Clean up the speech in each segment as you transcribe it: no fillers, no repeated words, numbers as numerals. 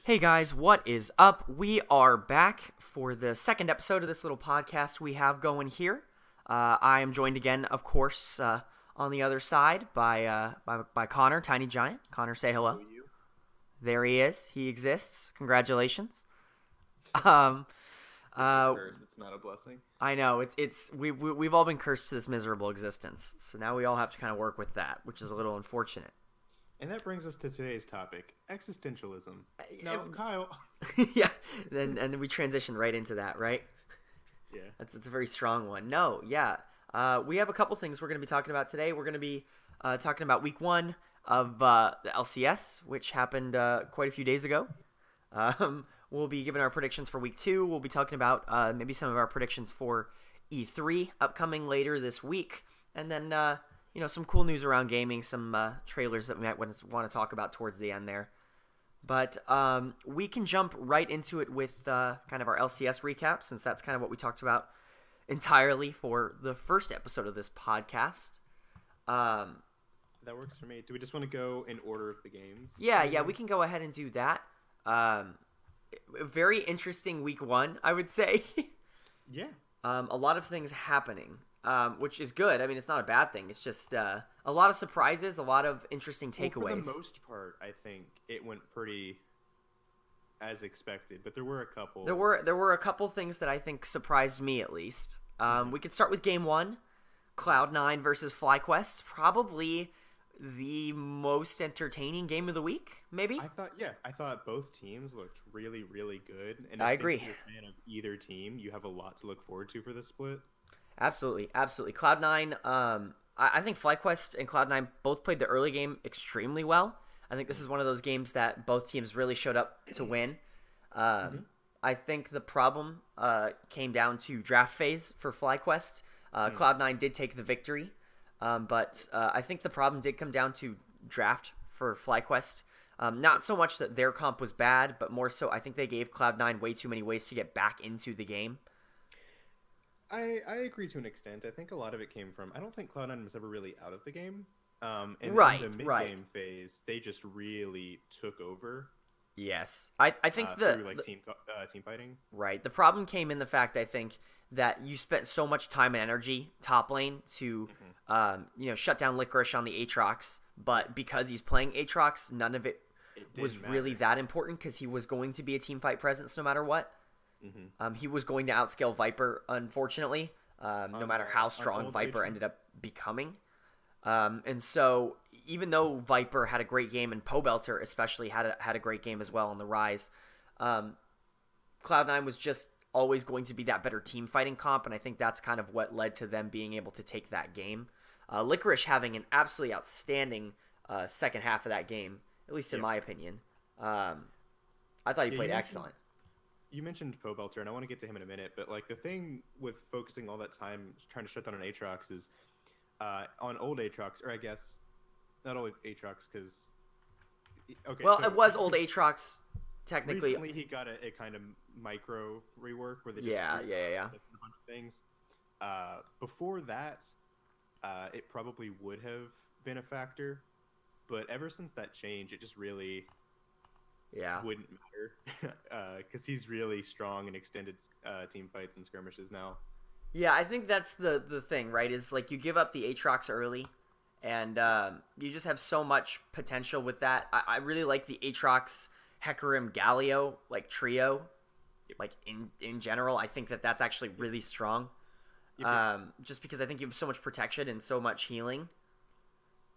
Hey guys, what is up? We are back for the second episode of this little podcast we have going here. I am joined again, of course, on the other side by Connor, Tiny Giant. Connor, say hello. There he is. He exists. Congratulations. It's a curse. It's not a blessing. I know we've all been cursed to this miserable existence, so now we all have to kind of work with that, which is a little unfortunate. And that brings us to today's topic, existentialism. Now, Kyle. Yeah, and we transition right into that, right? Yeah. It's a very strong one. No, yeah. We have a couple things we're going to be talking about today. We're going to be talking about week 1 of the LCS, which happened quite a few days ago. We'll be giving our predictions for week 2. We'll be talking about maybe some of our predictions for E3 upcoming later this week. And then, some cool news around gaming, some trailers that we might want to talk about towards the end there. But we can jump right into it with kind of our LCS recap, since that's kind of what we talked about entirely for the first episode of this podcast. That works for me. Do we just want to go in order of the games? Yeah, we can go ahead and do that. Very interesting week 1, I would say. Yeah. A lot of things happening. Which is good. I mean, it's not a bad thing. It's just a lot of surprises, a lot of interesting takeaways. Well, for the most part, I think it went pretty as expected, but there were a couple. There were a couple things that I think surprised me, at least. We could start with Game 1, Cloud9 versus FlyQuest. Probably the most entertaining game of the week, maybe? I thought both teams looked really, really good. And I agree. If you're a fan of either team, you have a lot to look forward to for this split. Absolutely. Cloud9, I think FlyQuest and Cloud9 both played the early game extremely well. I think this is one of those games that both teams really showed up to win. I think the problem came down to draft phase for FlyQuest. Cloud9 did take the victory, but I think the problem did come down to draft for FlyQuest. Not so much that their comp was bad, but more so I think they gave Cloud9 way too many ways to get back into the game. I agree to an extent. I think a lot of it came from, I don't think Cloud9 was ever really out of the game. And in the mid-game phase, they just really took over. Yes. I think through team fighting. Right. The problem came in the fact, I think, that you spent so much time and energy top lane to shut down Licorice on the Aatrox, but because he's playing Aatrox, none of it was really that important because he was going to be a team fight presence no matter what. He was going to outscale Viper, unfortunately, no matter how strong Viper ended up becoming. And so, even though Viper had a great game, and Pobelter especially had a great game as well on the rise, Cloud9 was just always going to be that better team fighting comp, and I think that's kind of what led to them being able to take that game. Licorice having an absolutely outstanding second half of that game, at least in my opinion. I thought he played excellent. You mentioned Pobelter, and I want to get to him in a minute, but the thing with focusing all that time trying to shut down an Aatrox is on old Aatrox, or I guess not old Aatrox, because it was old Aatrox technically. Recently, he got a kind of micro rework where they just a bunch of things. Before that, it probably would have been a factor, but ever since that change, it just really wouldn't matter because he's really strong in extended team fights and skirmishes now. Yeah, I think that's the thing, right? Is you give up the Aatrox early, and you just have so much potential with that. I really like the Aatrox, Hecarim, Galio trio. In general, I think that's actually really strong. Just because I think you have so much protection and so much healing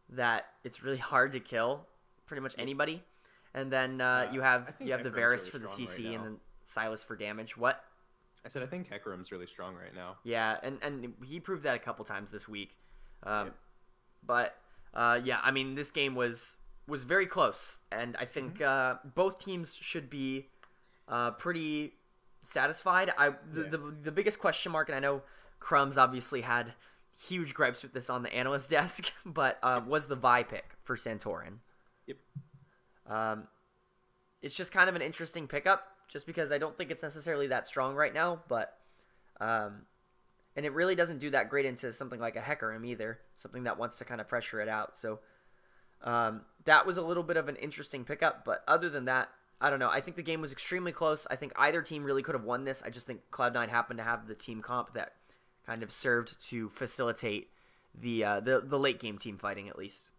that it's really hard to kill pretty much anybody. And then you have the Varus really for the CC right and then Silas for damage. What? I said I think Hecarim's really strong right now. Yeah, and he proved that a couple times this week. But I mean, this game was very close, and I think both teams should be pretty satisfied. The biggest question mark, and I know Crumbs obviously had huge gripes with this on the analyst desk, but was the Vi pick for Santorin. Yep. It's just kind of an interesting pickup, just because I don't think it's necessarily that strong right now, but and it really doesn't do that great into something like a Hecarim either, something that wants to kind of pressure it out. So that was a little bit of an interesting pickup, but other than that, I don't know. I think the game was extremely close. I think either team really could have won this. I just think Cloud9 happened to have the team comp that kind of served to facilitate the late game team fighting, at least.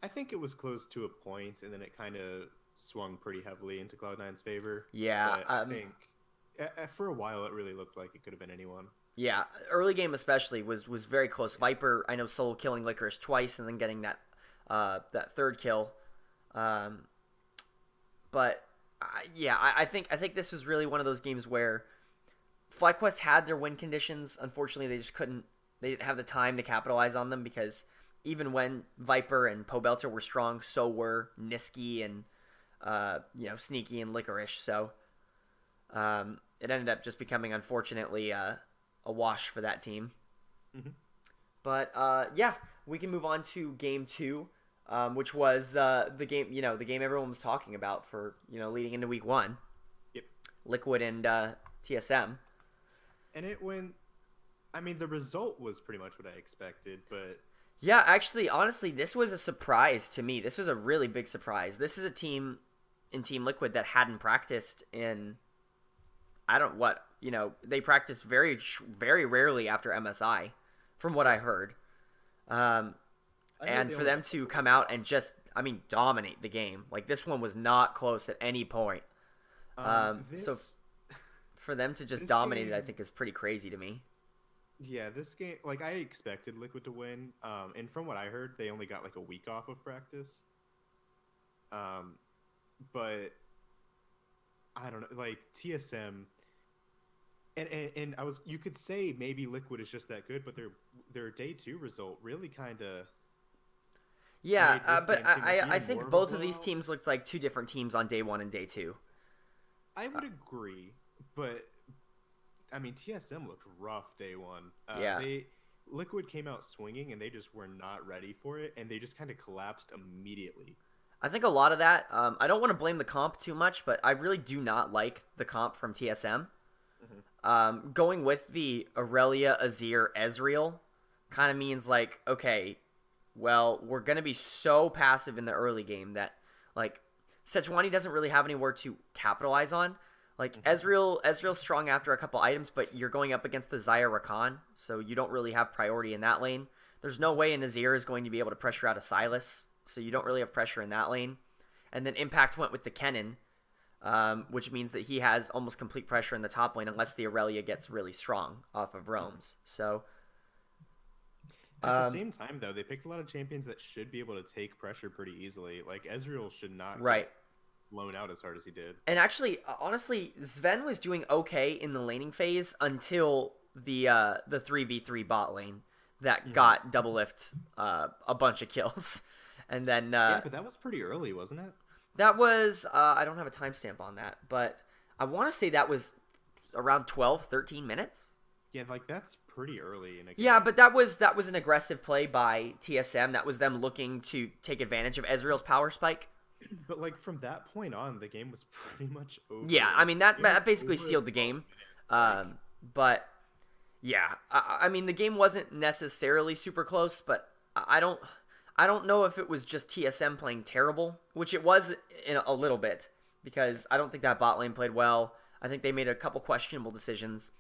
I think it was close to a point, and then it kind of swung pretty heavily into Cloud9's favor. Yeah, but I think for a while it really looked like it could have been anyone. Yeah, early game especially was very close. Viper, I know, solo killing Licorice twice and then getting that third kill. But I think this was really one of those games where FlyQuest had their win conditions. Unfortunately, they just couldn't. They didn't have the time to capitalize on them because even when Viper and Pobelter were strong, so were Niski and Sneaky and Licorice. So it ended up just becoming, unfortunately, a wash for that team. Mm-hmm. But we can move on to game 2. Which was the game everyone was talking about for leading into week 1. Yep. Liquid and TSM. And it went. I mean, the result was pretty much what I expected, but yeah, actually, honestly, this was a surprise to me. This was a really big surprise. This is a team in Team Liquid that hadn't practiced in they practiced very very rarely after MSI, from what I heard. And for them to come out and just, dominate the game. Like, this one was not close at any point. So for them to just dominate it, I think, is pretty crazy to me. Yeah, this game, like, I expected Liquid to win. And from what I heard, they only got, like, a week off of practice. But I don't know, like, TSM... And you could say maybe Liquid is just that good, but their day 2 result really kind of... Yeah, but I think both of these teams looked like two different teams on day 1 and day 2. I would agree, but TSM looked rough day 1. Yeah. Liquid came out swinging, and they just were not ready for it, and they just kind of collapsed immediately. I think a lot of that, I don't want to blame the comp too much, but I really do not like the comp from TSM. Mm-hmm. Going with the Aurelia, Azir, Ezreal kind of means like, okay, well, we're going to be so passive in the early game that, like, Sejuani doesn't really have anywhere to capitalize on. Like, Ezreal's strong after a couple items, but you're going up against the Xayah Rakan, so you don't really have priority in that lane. There's no way an Azir is going to be able to pressure out a Sylas, so you don't really have pressure in that lane. And then Impact went with the Kennen, which means that he has almost complete pressure in the top lane unless the Aurelia gets really strong off of roams. So... At the same time, though, they picked a lot of champions that should be able to take pressure pretty easily. Like, Ezreal should not get blown out as hard as he did. And actually, honestly, Sven was doing okay in the laning phase until the 3v3 bot lane that got double lift a bunch of kills. And then... yeah, but that was pretty early, wasn't it? That was... I don't have a timestamp on that, but I want to say that was around 12, 13 minutes. Yeah, like, that's pretty early in a game. Yeah, but that was an aggressive play by TSM. That was them looking to take advantage of Ezreal's power spike. But, like, from that point on, the game was pretty much over. Yeah, that basically sealed the game. But, yeah, the game wasn't necessarily super close, but I don't know if it was just TSM playing terrible, which it was in a little bit, because I don't think that bot lane played well. I think they made a couple questionable decisions.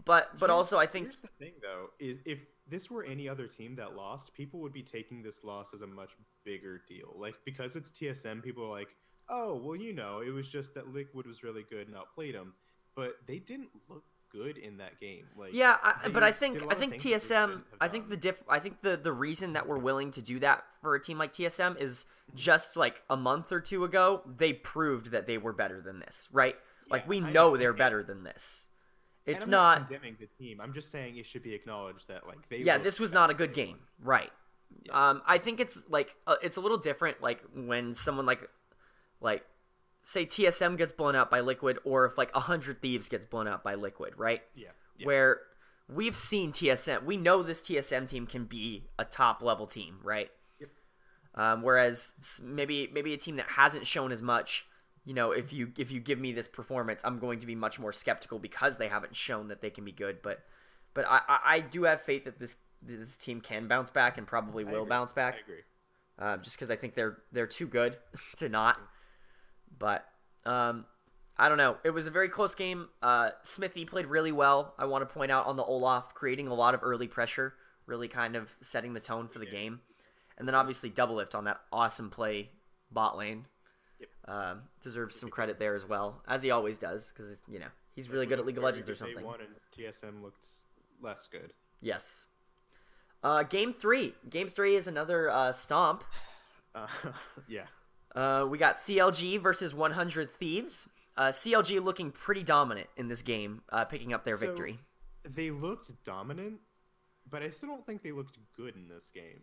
But also I think... Here's the thing, though, is if this were any other team that lost, people would be taking this loss as a much bigger deal. Like, because it's TSM, people are like, oh, well, it was just that Liquid was really good and outplayed them. But they didn't look good in that game. Like, yeah, but I think TSM, I think the reason that we're willing to do that for a team like TSM is just like a month or two ago, they proved that they were better than this, right? Yeah, like, we know they're better than this. It's not condemning the team. I'm just saying it should be acknowledged that, like, they... Yeah, this was not a good game, right? Yeah. I think it's like it's a little different, like when someone like say TSM gets blown out by Liquid, or if like 100 Thieves gets blown out by Liquid, right? Yeah. Where we've seen TSM, we know this TSM team can be a top level team, right? Yep. Whereas maybe a team that hasn't shown as much. If you give me this performance, I'm going to be much more skeptical because they haven't shown that they can be good. But I do have faith that this team can bounce back and probably will bounce back. I agree. Just because I think they're too good to not. But I don't know. It was a very close game. Smithy played really well. I want to point out on the Olaf, creating a lot of early pressure, really kind of setting the tone for the game. And then obviously Double Lift on that awesome play bot lane. Yep. Deserves some credit there as well, as he always does, because, you know, he's really good at League of Legends or something. They won and TSM looked less good. Yes. Game 3. Game 3 is another stomp. Yeah. We got CLG versus 100 Thieves. CLG looking pretty dominant in this game, picking up their victory. They looked dominant, but I still don't think they looked good in this game.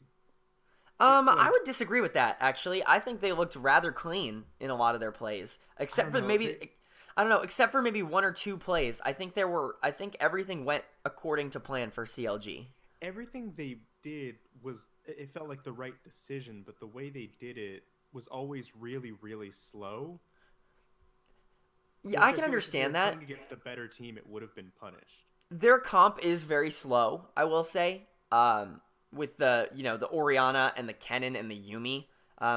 I would disagree with that, actually. I think they looked rather clean in a lot of their plays, except for maybe except for maybe one or two plays. I think everything went according to plan for CLG. Everything they did it felt like the right decision, but the way they did it was always really, really slow. Yeah, I can understand that. Playing against a better team, it would have been punished. Their comp is very slow, I will say. With the Orianna and the Kennen and the Yumi,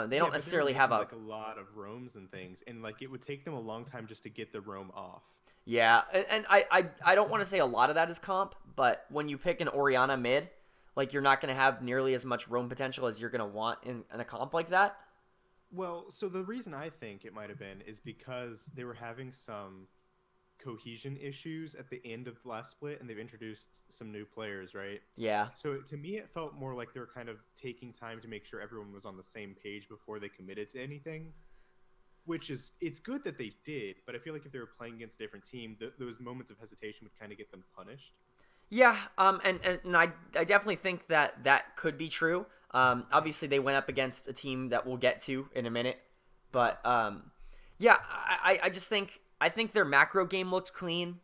they don't necessarily have like a lot of roams and things, and like it would take them a long time just to get the roam off. Yeah, and I don't want to say a lot of that is comp, but when you pick an Orianna mid, like you're not going to have nearly as much roam potential as you're going to want in a comp like that. Well, so the reason I think it might have been is because they were having some cohesion issues at the end of the last split, and they've introduced some new players, right? Yeah. So to me, it felt more like they were kind of taking time to make sure everyone was on the same page before they committed to anything. It's good that they did, but I feel like if they were playing against a different team, those moments of hesitation would kind of get them punished. Yeah, and I definitely think that could be true. Obviously, they went up against a team that we'll get to in a minute. But, yeah, I just think their macro game looked clean.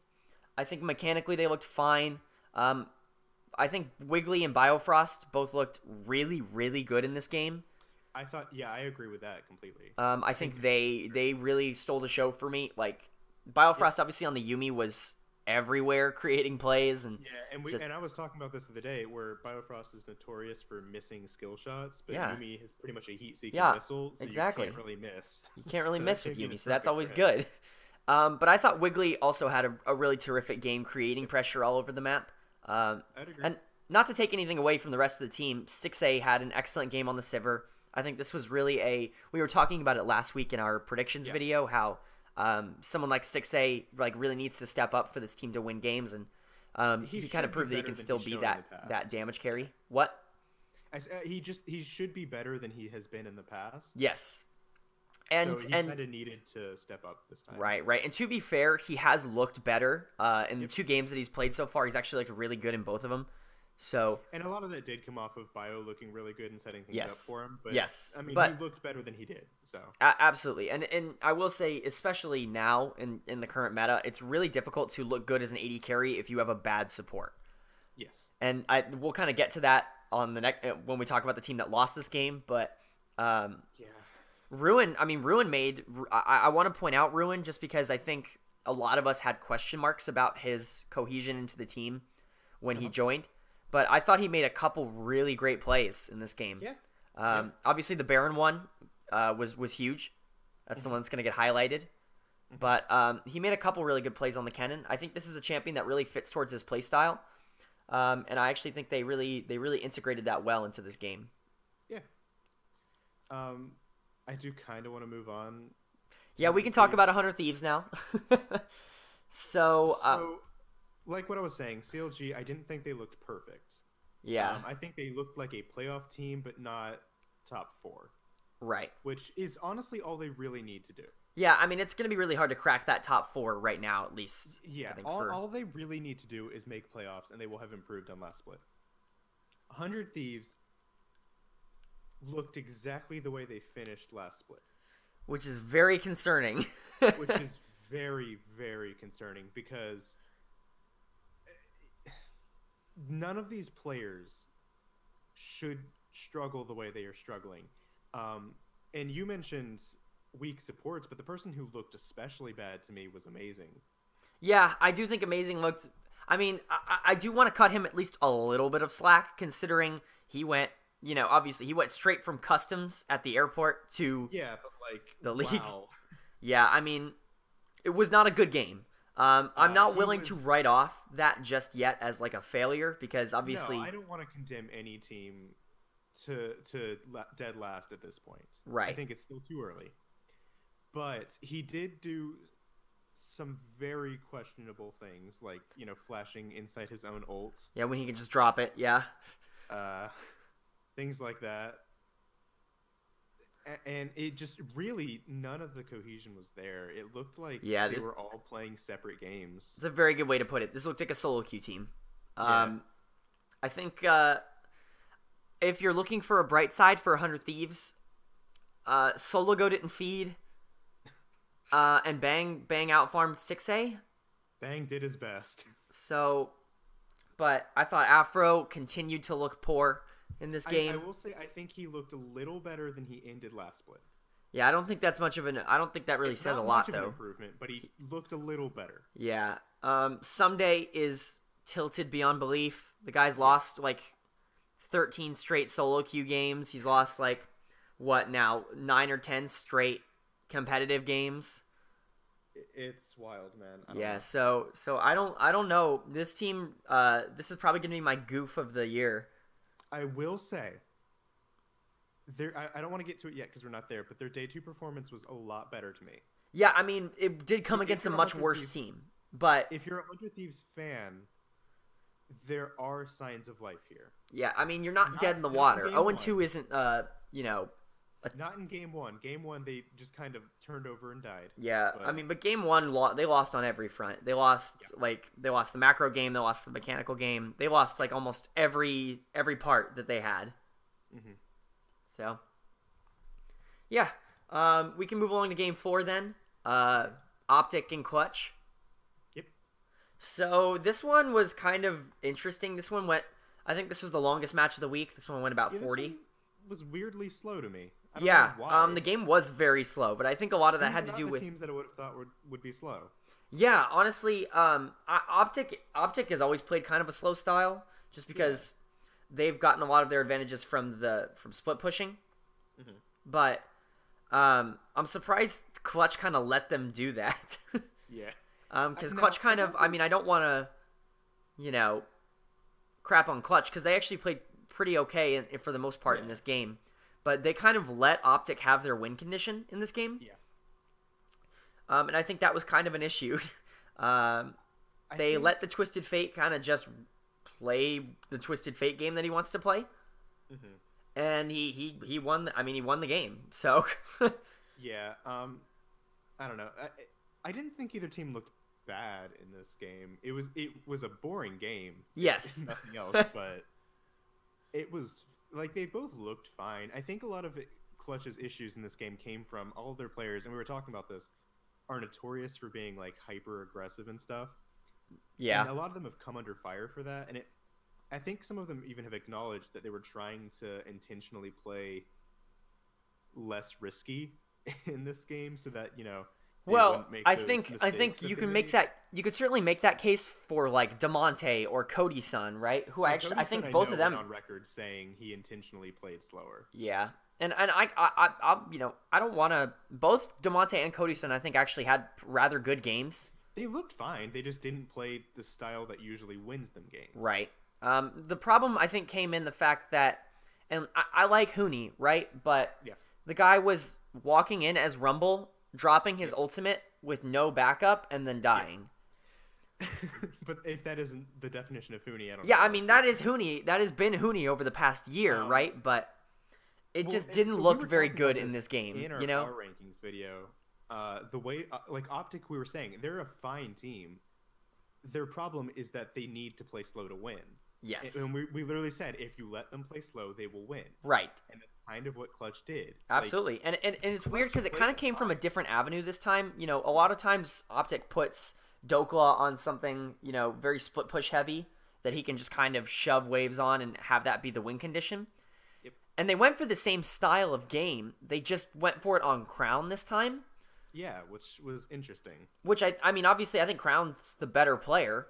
I think mechanically they looked fine. I think Wiggly and Biofrost both looked really, really good in this game. I agree with that completely. I think they really stole the show for me. Like, Biofrost, obviously, on the Yumi was everywhere creating plays. And and I was talking about this the other day where Biofrost is notorious for missing skill shots, but Yumi is pretty much a heat-seeking missile, so exactly. You can't really miss. You can't really miss with Yumi, so that's always good. But I thought Wiggly also had a really terrific game creating pressure all over the map. I'd agree. And not to take anything away from the rest of the team, Stixay had an excellent game on the Sivir. I think this was really we were talking about it last week in our predictions video, how someone like Stixay really needs to step up for this team to win games, and he kind of proved that he can still be that damage carry. What? He should be better than he has been in the past. Yes. So he kind of needed to step up this time. Right. And to be fair, he has looked better in the two games that he's played so far. He's actually really good in both of them. So, and a lot of that did come off of Bio looking really good and setting things up for him. But, yes. I mean, he looked better than he did. So absolutely. And I will say, especially now in the current meta, it's really difficult to look good as an AD carry if you have a bad support. Yes. And we'll kind of get to that on the next when we talk about the team that lost this game. But Ruin made. I want to point out Ruin just because I think a lot of us had question marks about his cohesion into the team when he joined. But I thought he made a couple really great plays in this game. Yeah. Obviously, the Baron one was huge. That's the one that's going to get highlighted. But he made a couple really good plays on the Kennen. I think this is a champion that really fits towards his play style. And I actually think they really integrated that well into this game. Yeah. I do kind of want to move on. Yeah, we can talk about 100 Thieves now. So like what I was saying, CLG, I didn't think they looked perfect. Yeah. I think they looked like a playoff team, but not top 4. Right. Which is honestly all they really need to do. Yeah, I mean, it's going to be really hard to crack that top 4 right now, at least. Yeah, all they really need to do is make playoffs, and they will have improved on last split. 100 Thieves looked exactly the way they finished last split. Which is very concerning. Which is very, very concerning, because none of these players should struggle the way they are struggling. And you mentioned weak supports, but the person who looked especially bad to me was Amazing. Yeah, I do think Amazing looked... I mean, I do want to cut him at least a little bit of slack, considering he went... obviously he went straight from customs at the airport to but the league. Wow. Yeah, I mean, it was not a good game. I'm not willing to write off that just yet as like a failure because obviously... No, I don't want to condemn any team to dead last at this point. Right. I think it's still too early. But he did do some very questionable things, like, flashing inside his own ult. Yeah, when he can just drop it, yeah. Things like that. And it just really, none of the cohesion was there. It looked like they were all playing separate games. It's a very good way to put it. This looked like a solo queue team. I think if you're looking for a bright side for 100 Thieves, Solo Go didn't feed. And Bang out-farmed Stixay. Bang did his best. So, but I thought Afro continued to look poor in this game. I will say I think he looked a little better than he ended last split. Yeah, I don't think that's much of an... I don't think that really says a lot, though. It's not much of an improvement, but he looked a little better. Yeah. Someday is tilted beyond belief. The guy's lost, 13 straight solo queue games. He's lost, 9 or 10 straight competitive games. It's wild, man. So I don't know. This team, this is probably going to be my goof of the year. I will say, I don't want to get to it yet because we're not there, but their day 2 performance was a lot better to me. Yeah, I mean, it did come against a much worse team, but... If you're a 100 Thieves fan, there are signs of life here. Yeah, I mean, you're not dead in the water. 0-2 isn't, Not in Game 1. Game 1, they just kind of turned over and died. Yeah, but Game 1, they lost on every front. They lost, they lost the macro game, they lost the mechanical game. They lost, almost every part that they had. Mm-hmm. So, yeah. We can move along to Game 4 then. Optic and Clutch. Yep. So, this one was kind of interesting. This one went... I think this was the longest match of the week. This one went about 40. Was weirdly slow to me. I don't know why. The game was very slow, but I think a lot of that had to do with teams that I would have thought would be slow. Yeah, honestly, Optic has always played kind of a slow style, just because they've gotten a lot of their advantages from split pushing. Mm-hmm. But I'm surprised Clutch kind of let them do that. Yeah. Because Clutch kind of, I don't want to, crap on Clutch because they actually played pretty okay for the most part in this game, but they kind of let Optic have their win condition in this game. Yeah. And I think that was kind of an issue. They let the Twisted Fate kind of just play the Twisted Fate game that he wants to play. Mm-hmm. And he won. He won the game. So. Yeah. I don't know. I didn't think either team looked bad in this game. It was a boring game. Yes. Nothing else, but. It was they both looked fine. I think a lot of Clutch's issues in this game came from all of their players, and we were talking about this, are notorious for being hyper aggressive and stuff. Yeah, and a lot of them have come under fire for that, and I think some of them even have acknowledged that they were trying to intentionally play less risky in this game, so that Well, I think you can make that. You could certainly make that case for Demonte or Cody Sun, right? Who I think both of them went on record saying he intentionally played slower. Yeah, and I don't want to. Both Demonte and Cody Sun I think actually had rather good games. They looked fine. They just didn't play the style that usually wins them games. Right. The problem I think came in the fact that, and I like Huni, right? But the guy was walking in as Rumble, dropping his ultimate with no backup, and then dying. But if that isn't the definition of Huni, I don't know. Yeah, that is Huni. That has been Huni over the past year, right? But it just didn't look very good in this game. In our power rankings video, the way Optic, we were saying they're a fine team. Their problem is that they need to play slow to win. Yes, and we literally said if you let them play slow, they will win. Right. And that's kind of what Clutch did. Absolutely, and it's weird because it kind of came from a different avenue this time. A lot of times Optic puts Dokla on something, very split push heavy that he can just kind of shove waves on and have that be the win condition. Yep. And they went for the same style of game. They just went for it on Crown this time. Yeah, which was interesting. Which obviously I think Crown's the better player.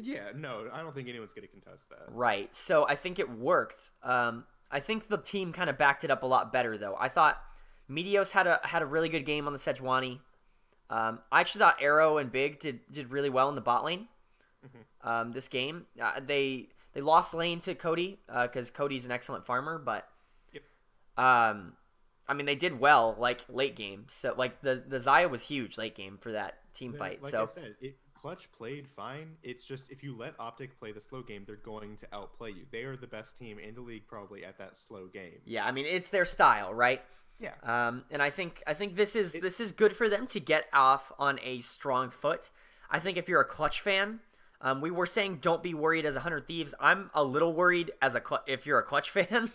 Yeah, no, I don't think anyone's going to contest that. Right. So I think it worked. I think the team kind of backed it up a lot better though. I thought Meteos had a really good game on the Sejuani. I actually thought Arrow and Big did really well in the bot lane. This game, they lost lane to Cody because Cody's an excellent farmer, but I mean they did well like late game. So like the Xayah was huge late game for that team fight. Like so I said, Clutch played fine. It's just if you let Optic play the slow game, they're going to outplay you. They are the best team in the league probably at that slow game. Yeah, I mean it's their style, right? Yeah. And I think this is good for them to get off on a strong foot. I think if you're a Clutch fan, we were saying don't be worried as 100 Thieves. I'm a little worried as if you're a Clutch fan.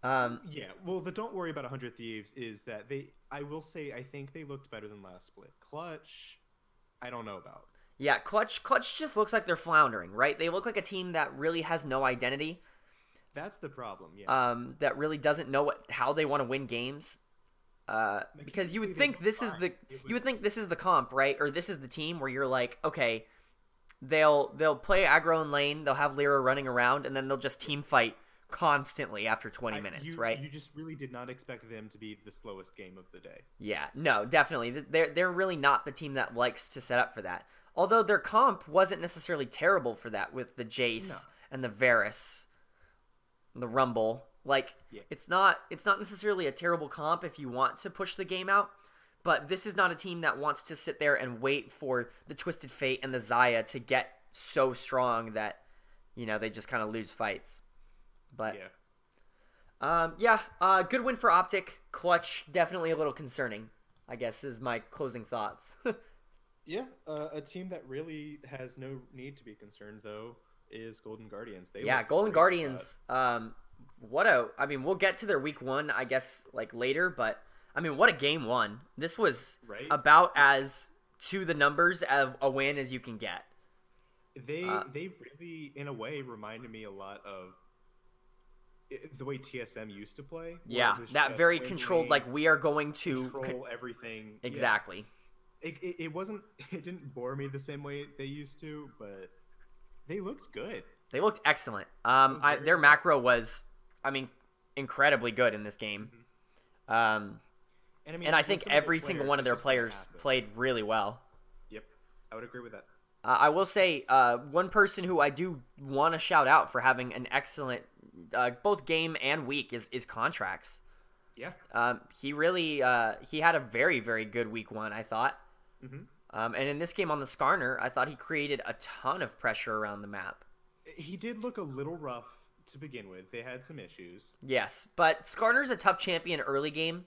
Yeah, well, the don't worry about 100 Thieves is that I will say, I think they looked better than last split. Clutch, I don't know about. Yeah, Clutch just looks like they're floundering, right? They look like a team that really has no identity. That's the problem, yeah. That really doesn't know how they want to win games. Because you would think this is the comp, right? Or this is the team where you're like, okay, they'll play aggro in lane, they'll have Lyra running around, and then they'll just team fight constantly after 20 minutes, right? You just really did not expect them to be the slowest game of the day. Yeah, no, definitely. They're really not the team that likes to set up for that. Although their comp wasn't necessarily terrible for that with the Jace and the Varus, the Rumble. Like it's not necessarily a terrible comp if you want to push the game out, but this is not a team that wants to sit there and wait for the Twisted Fate and the Xayah to get so strong that they just kind of lose fights. But good win for Optic. Clutch definitely a little concerning, I guess, is my closing thoughts. Yeah, a team that really has no need to be concerned though is Golden Guardians. Golden Guardians. We'll get to their week 1, I guess, like later, but I mean, what a game 1. This was about as to the numbers of a win as you can get. They really, in a way, reminded me a lot of the way TSM used to play. Yeah, that very controlled, like we are going to control everything. Exactly. Yeah. It didn't bore me the same way they used to, but they looked good. They looked excellent. Their macro was, incredibly good in this game. And I think every single one of their players played really well. Yep, I would agree with that. I will say one person who I do want to shout out for having an excellent both game and week is Contracts. Yeah. He really he had a very, very good week 1, I thought. And in this game on the Skarner, I thought he created a ton of pressure around the map. He did look a little rough to begin with. They had some issues. Yes, but Skarner's a tough champion early game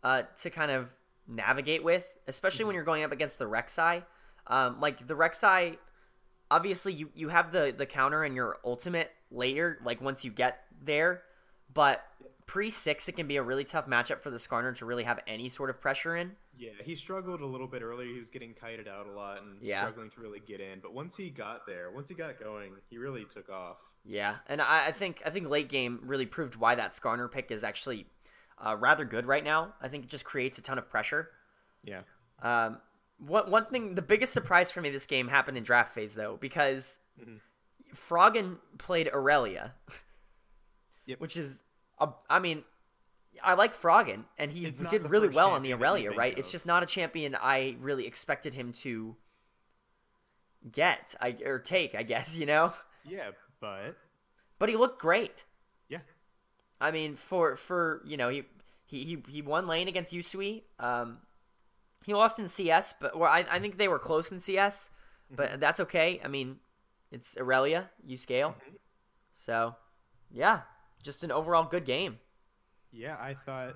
to kind of navigate with, especially when you're going up against the Rek'Sai. Like the Rek'Sai, obviously you have the counter and your ultimate later, like once you get there, but pre-6 it can be a really tough matchup for the Skarner to really have any sort of pressure in. Yeah, he struggled a little bit earlier. He was getting kited out a lot and struggling to really get in. But once he got going, he really took off. Yeah, and I think late game really proved why that Skarner pick is actually rather good right now. I think it just creates a ton of pressure. Yeah. One thing, the biggest surprise for me this game happened in draft phase though, because Froggen played Aurelia, which is, I like Froggen, and he did really well on the Aurelia, right? It's just not a champion I really expected him to get, or take, I guess, Yeah, but he looked great. Yeah. I mean, for he won lane against Yusui. He lost in CS, but I think they were close in CS, but that's okay. I mean, it's Aurelia, you scale. So, yeah, just an overall good game. Yeah, I thought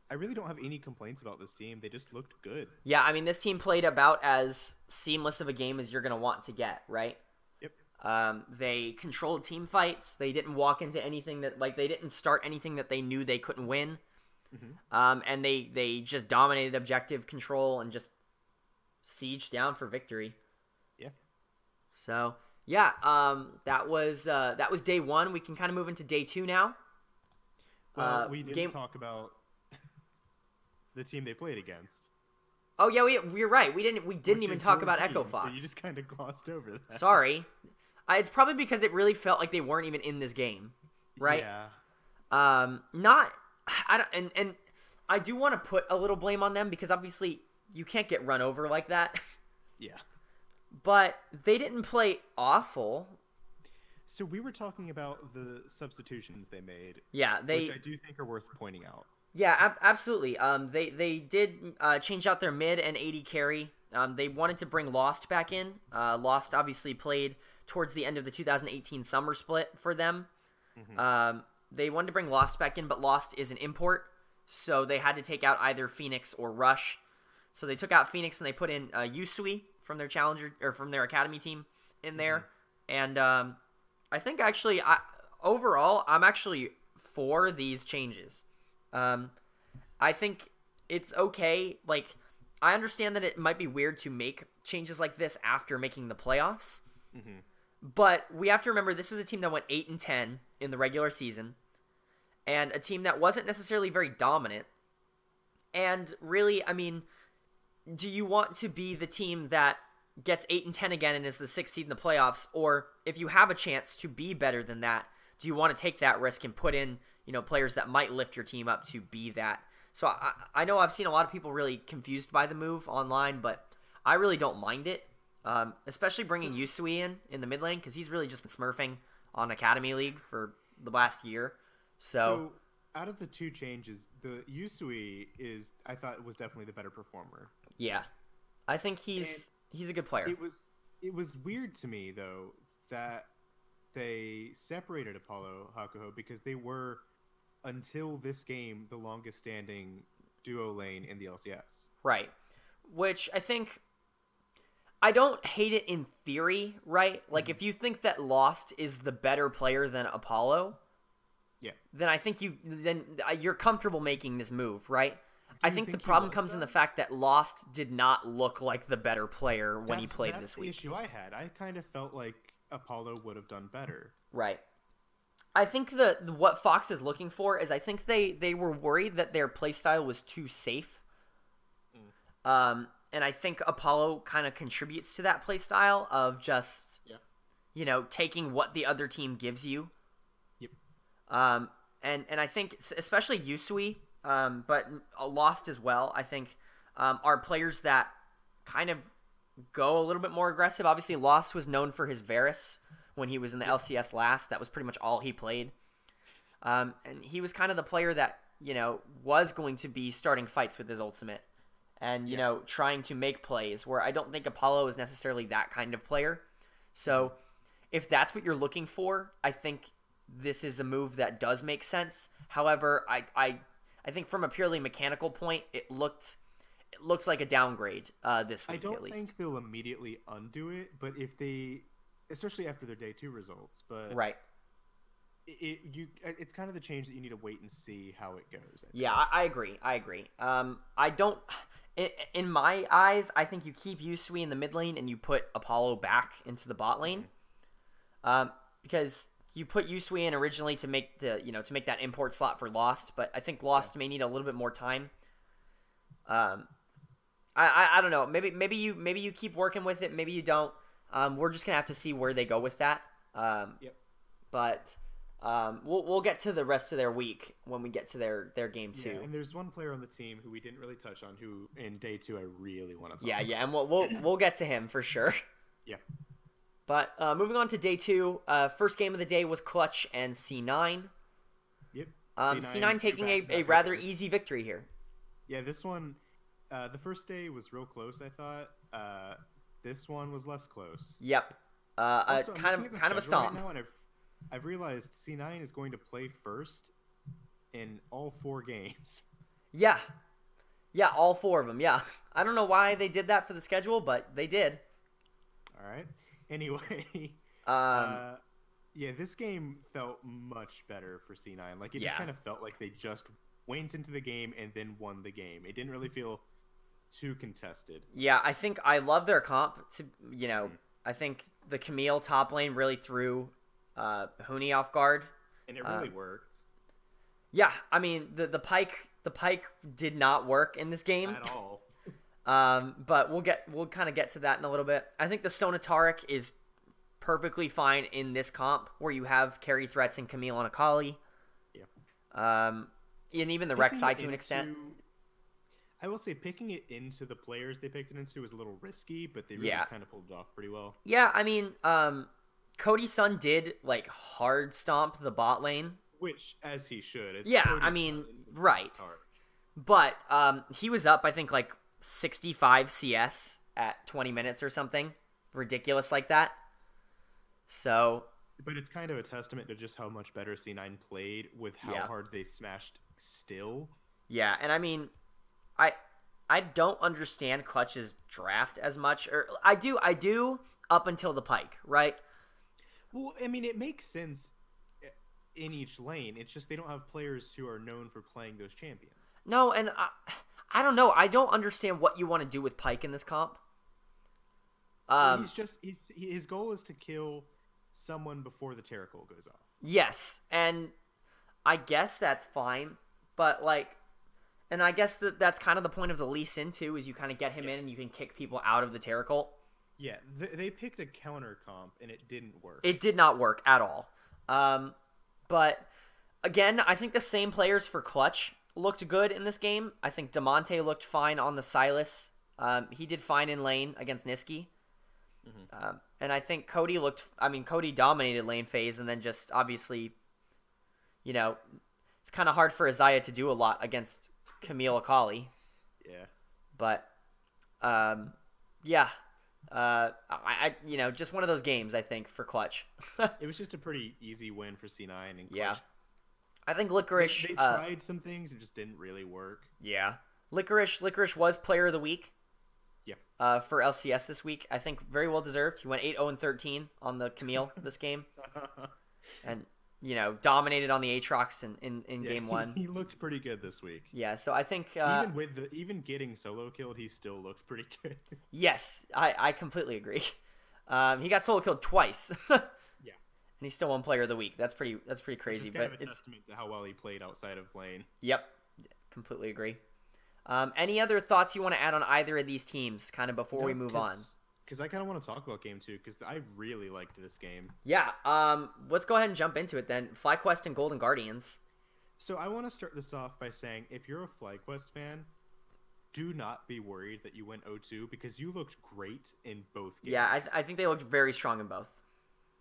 I really don't have any complaints about this team. They just looked good. Yeah, I mean, this team played about as seamless of a game as you're going to want to get, right? Yep. They controlled team fights. They didn't walk into anything they didn't start anything that they knew they couldn't win. And they just dominated objective control and just sieged down for victory. Yeah. So, yeah, that was day 1. We can kind of move into day 2 now. Well, we didn't talk about the team they played against. Oh yeah, we're right. We didn't even talk about Echo Fox. So you just kind of glossed over that. Sorry, it's probably because it really felt like they weren't even in this game, right? Yeah. I don't, and I do want to put a little blame on them because obviously you can't get run over like that. Yeah. But they didn't play awful. So we were talking about the substitutions they made. Yeah, which I do think are worth pointing out. Yeah, absolutely. They did change out their mid and AD carry. They wanted to bring Lost back in. Lost obviously played towards the end of the 2018 summer split for them. Mm-hmm. They wanted to bring Lost back in, but Lost is an import, so they had to take out either Phoenix or Rush. So they took out Phoenix and they put in Yusui from their challenger or from their academy team in there. Mm-hmm. And I think actually, overall, I'm actually for these changes. I think it's okay. Like, I understand that it might be weird to make changes like this after making the playoffs, but we have to remember this is a team that went 8-10 in the regular season, and a team that wasn't necessarily very dominant. And really, I mean, do you want to be the team that gets 8-10 again and is the 6th seed in the playoffs, or if you have a chance to be better than that, do you want to take that risk and put in, you know, players that might lift your team up to be that? So I know I've seen a lot of people really confused by the move online, but I really don't mind it, especially bringing Yusui in the mid lane, because he's really just been smurfing on Academy League for the last year. So out of the two changes, the Yusui I thought was definitely the better performer. Yeah, I think he's a good player. It was weird to me though that they separated Apollo Hakuho because they were, until this game, the longest standing duo lane in the LCS. Right. Which I think, I don't hate it in theory, right? Like, if you think that Lost is the better player than Apollo, then I think you're comfortable making this move, right? I think the problem comes in the fact that Lost did not look like the better player when he played this week. That's the issue I had. I kind of felt like Apollo would have done better. Right. I think what Fox is looking for is, I think they were worried that their playstyle was too safe. And I think Apollo kind of contributes to that playstyle of just, you know, taking what the other team gives you. Yep. And I think especially Yusui, but Lost as well, I think are players that kind of go a little bit more aggressive. Obviously, Lost was known for his Varus when he was in the LCS last. That was pretty much all he played. And he was kind of the player that, you know, was going to be starting fights with his ultimate and, you know, trying to make plays, where I don't think Apollo is necessarily that kind of player. So if that's what you're looking for, I think this is a move that does make sense. However, I think from a purely mechanical point, it looks like a downgrade this week, at least. I don't think they'll immediately undo it, but if they, especially after their day 2 results, but right, it's kind of the change that you need to wait and see how it goes. I agree. I don't. In my eyes, I think you keep Yusui in the mid lane and you put Apollo back into the bot lane, because you put Yusui in originally to make that import slot for Lost, but I think Lost may need a little bit more time. I don't know. Maybe you keep working with it. Maybe you don't. We're just gonna have to see where they go with that. But we'll get to the rest of their week when we get to their game 2. Yeah, and there's one player on the team who we didn't really touch on, who in day 2 I really want to talk about. Yeah, and we'll get to him for sure. Yeah. But moving on to day 2, first game of the day was Clutch and C9. Yep. C9 taking a rather easy victory here. Yeah, this one, the first day was real close, I thought. This one was less close. Yep. Also, kind of a stomp. Right now, and I've realized C9 is going to play first in all 4 games. Yeah. Yeah, all 4 of them, yeah. I don't know why they did that for the schedule, but they did. All right. Anyway, this game felt much better for C9. Like, it just kind of felt like they just went into the game and then won the game. It didn't really feel too contested. Yeah, I think I love their comp. I think the Camille top lane really threw Huni off guard. And it really worked. Yeah, I mean, the Pike did not work in this game. At all. But we'll kind of get to that in a little bit. I think the Sonataric is perfectly fine in this comp where you have carry threats and Camille on Akali. Yeah. and even the rec side to an extent. I will say picking it into the players they picked it into was a little risky, but they really kind of pulled it off pretty well. Yeah, I mean, Cody Sun did like hard stomp the bot lane, which as he should. It's I mean, right. But he was up, I think, like 65 CS at 20 minutes or something ridiculous like that. So, but it's kind of a testament to just how much better C9 played with how hard they smashed still. Yeah, and I mean, I don't understand Clutch's draft as much, or I do up until the Pyke, right? Well, I mean, it makes sense in each lane. It's just they don't have players who are known for playing those champions. No, and I don't know. I don't understand what you want to do with Pyke in this comp. His goal is to kill someone before the Terracol goes off. Yes, and I guess that's fine, but like, and I guess that's kind of the point of the Lee Sin too, is you kind of get him in and you can kick people out of the Terracol. Yeah, they picked a counter comp and it didn't work. It did not work at all. But again, I think the same players for Clutch looked good in this game. I think Damonte looked fine on the Sylas. He did fine in lane against Niski. Mm-hmm. And I think Cody Cody dominated lane phase, and then just obviously, it's kind of hard for Isaiah to do a lot against Camille Akali. Yeah. But, yeah. Just one of those games, I think, for Clutch. It was just a pretty easy win for C9 and Clutch. Yeah. I think Licorice... They tried some things, it just didn't really work. Yeah. Licorice was player of the week. Yeah. For LCS this week. I think very well deserved. He went 8-0-13 on the Camille this game. And, dominated on the Aatrox in game one. He looked pretty good this week. Yeah, so I think... even getting solo killed, he still looked pretty good. Yes, I completely agree. He got solo killed twice. Yeah. And he's still one player of the week. That's pretty crazy. But it's testament to how well he played outside of lane. Yep, completely agree. Any other thoughts you want to add on either of these teams, kind of before we move on? Because I kind of want to talk about game 2, because I really liked this game. Yeah. Let's go ahead and jump into it then. FlyQuest and Golden Guardians. So I want to start this off by saying, if you're a FlyQuest fan, do not be worried that you went 0-2, because you looked great in both games. Yeah, I think they looked very strong in both.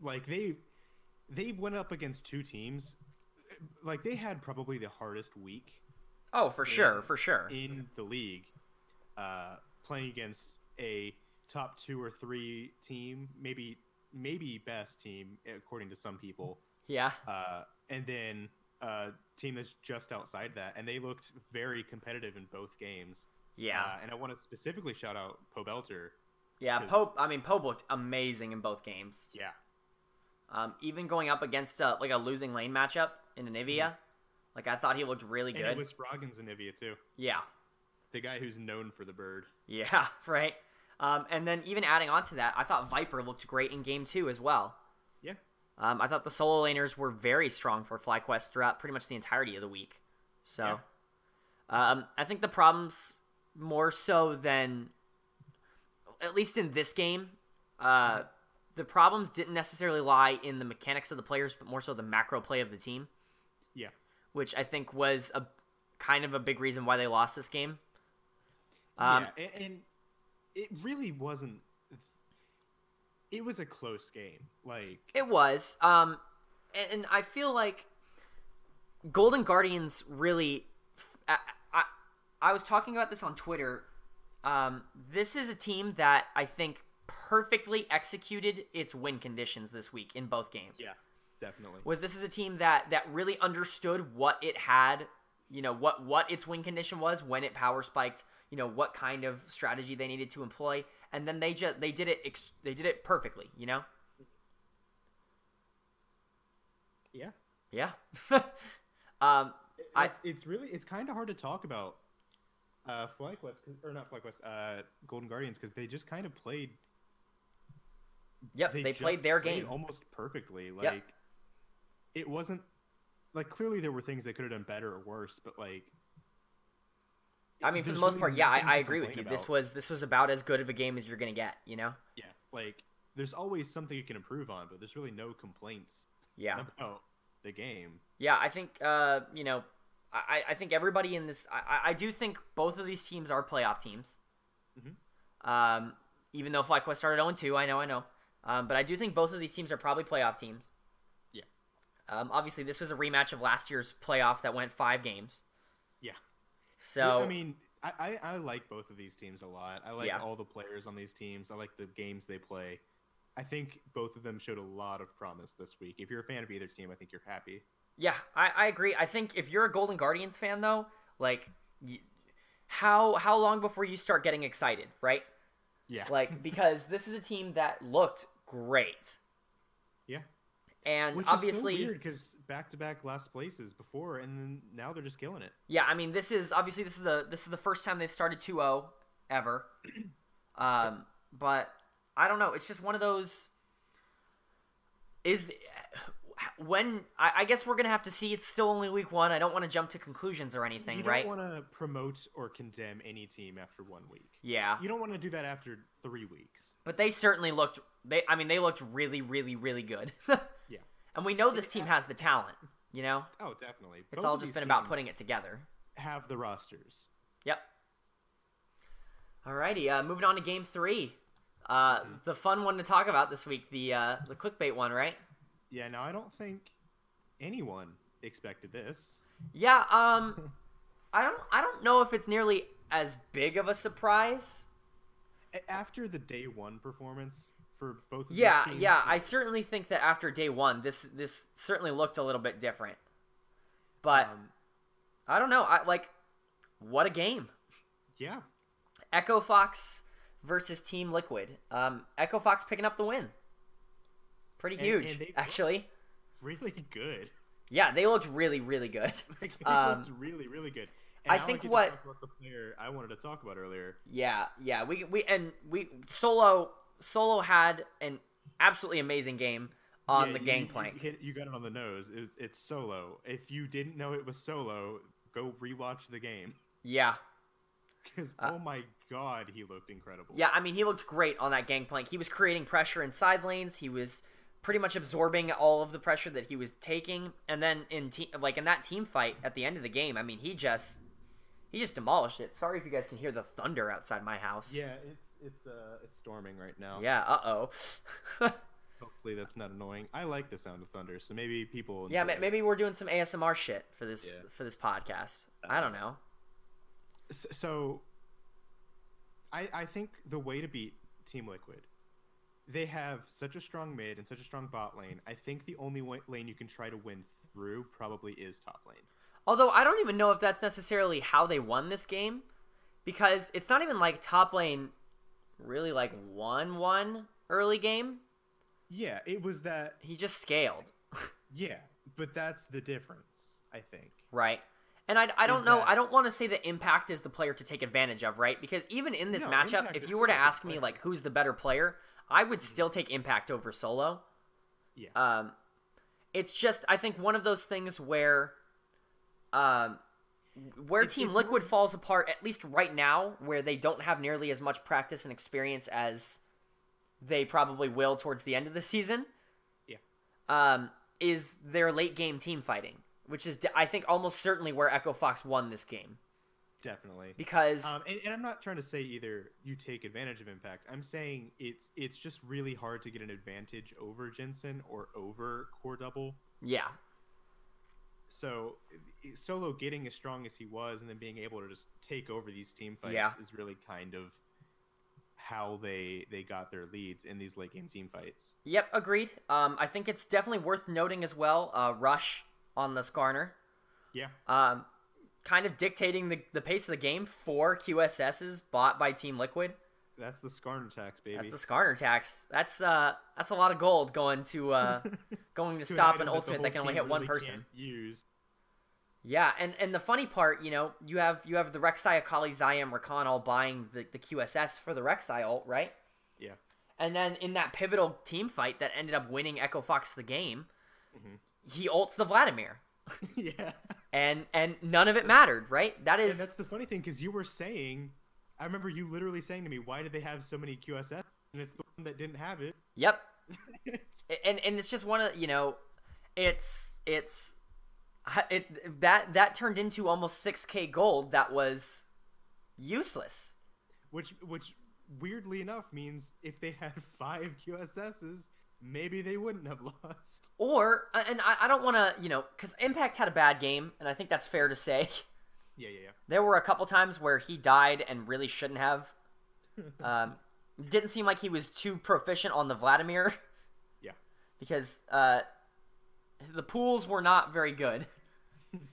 Like, they went up against two teams. Like, they had probably the hardest week. Oh, for sure. In the league, playing against a top 2 or 3 team, maybe best team according to some people. Yeah. And then a team that's just outside that, and they looked very competitive in both games. Yeah. And I want to specifically shout out Pobelter. Yeah, Pope looked amazing in both games. Yeah. Even going up against a losing lane matchup in Anivia, like I thought he looked really good. And it was Froggen's Anivia too. Yeah. The guy who's known for the bird. Yeah, right. And then even adding on to that, I thought Viper looked great in game 2 as well. Yeah. I thought the solo laners were very strong for FlyQuest throughout pretty much the entirety of the week. So, I think the problems more so than, at least in this game, the problems didn't necessarily lie in the mechanics of the players, but more so the macro play of the team. Yeah. Which I think was a kind of a big reason why they lost this game. And it really wasn't. It was a close game. Like it was. And I feel like Golden Guardians really. I was talking about this on Twitter. This is a team that I think perfectly executed its win conditions this week in both games. Yeah, definitely. This is a team that really understood what it had, what its win condition was when it power spiked, what kind of strategy they needed to employ, and then they did it perfectly, Yeah. Yeah. It's kind of hard to talk about FlyQuest or not FlyQuest, Golden Guardians, because they just kind of played. Yep, they played their game almost perfectly. Like it wasn't like clearly there were things they could have done better or worse, but like. I mean, for the most part, yeah, I agree with you. This was about as good of a game as you're gonna get, Yeah, like there's always something you can improve on, but there's really no complaints. Yeah. About the game. Yeah, I think I I think everybody in this, I do think both of these teams are playoff teams. Mm-hmm. Even though FlyQuest started 0-2, I know. But I do think both of these teams are probably playoff teams. Yeah. Obviously, this was a rematch of last year's playoff that went 5 games. Yeah. So I mean, I like both of these teams a lot. I like all the players on these teams. I like the games they play. I think both of them showed a lot of promise this week. If you're a fan of either team, I think you're happy. Yeah, I agree. I think if you're a Golden Guardians fan, though, like, how long before you start getting excited, right? Yeah. Like, because this is a team that looked great. Yeah. And which obviously, is so weird because back-to-back last places before, and then now they're just killing it. Yeah, I mean, this is the first time they've started 2-0 ever. But I don't know. It's just one of those. I guess we're gonna have to see. It's still only week 1. I don't want to jump to conclusions or anything, right? You don't want to promote or condemn any team after 1 week. Yeah. You don't want to do that after 3 weeks. But they certainly looked. They looked really, really, really good. Yeah. And we know this team has the talent. You know. Oh, definitely. It's all just been about putting it together. Have the rosters. Yep. Alrighty. Moving on to Game 3. The fun one to talk about this week. The clickbait one, right? Yeah, no, I don't think anyone expected this. Yeah, I don't know if it's nearly as big of a surprise. After the day 1 performance for both of these teams. Yeah, I certainly think that after day 1, this certainly looked a little bit different. But I don't know. What a game. Yeah. Echo Fox versus Team Liquid. Echo Fox picking up the win. Pretty huge, and they actually. Really good. Yeah, they looked really, really good. They looked really, really good. And I think what talk about the player I wanted to talk about earlier. Yeah. We Solo had an absolutely amazing game on the Gangplank. You got it on the nose. It's Solo. If you didn't know it was Solo, go rewatch the game. Yeah. Because oh my god, he looked incredible. Yeah, I mean, he looked great on that Gangplank. He was creating pressure in side lanes. He was pretty much absorbing all of the pressure that he was taking. And then in that team fight at the end of the game, I mean, he just demolished it. Sorry if you guys can hear the thunder outside my house. Yeah, it's storming right now. Yeah, uh-oh. Hopefully that's not annoying. I like the sound of thunder, so maybe people Yeah, maybe we're doing some ASMR shit for this podcast. I don't know. So I think the way to beat Team Liquid, they have such a strong mid and such a strong bot lane. I think the only lane you can try to win through probably is top lane. Although I don't even know if that's necessarily how they won this game, because it's not even like top lane really won early game. Yeah, it was that he just scaled. Yeah, but that's the difference, I think. Right. And I don't know. I don't want to say that Impact is the player to take advantage of, right? Because even in this matchup, Impact if you were to ask me who's the better player, I would still take Impact over Solo. Yeah. It's just I think one of those things where Team Liquid falls apart, at least right now, where they don't have nearly as much practice and experience as they probably will towards the end of the season. Yeah. Is their late game team fighting, which is I think almost certainly where Echo Fox won this game. Definitely. Because and I'm not trying to say either you take advantage of Impact. I'm saying it's just really hard to get an advantage over Jensen or over Core Double. Yeah. So Solo getting as strong as he was and then being able to just take over these team fights is really kind of how they got their leads in these late game team fights. Yep, agreed. I think it's definitely worth noting as well, Rush on the Skarner. Yeah. Kind of dictating the pace of the game for QSSs bought by Team Liquid. That's the Skarner tax, baby. That's the Skarner tax. That's a lot of gold going to stop an ultimate that can only hit one person. Use. Yeah, and the funny part, you have the Rek'Sai, Akali, Zayam, Rakan all buying the QSS for the Rek'Sai ult, right? Yeah. And then in that pivotal team fight that ended up winning Echo Fox the game, he ults the Vladimir. Yeah. And none of it mattered, right? And that's the funny thing, because you were saying, I remember you literally saying to me, why did they have so many QSS? And it's the one that didn't have it. Yep. and it's just one of, it's That turned into almost 6K gold that was useless. Which weirdly enough means if they had 5 QSSs, maybe they wouldn't have lost. Or, and I don't want to, because Impact had a bad game, and I think that's fair to say. Yeah. There were a couple times where he died and really shouldn't have. Didn't seem like he was too proficient on the Vladimir. Yeah. Because the pools were not very good.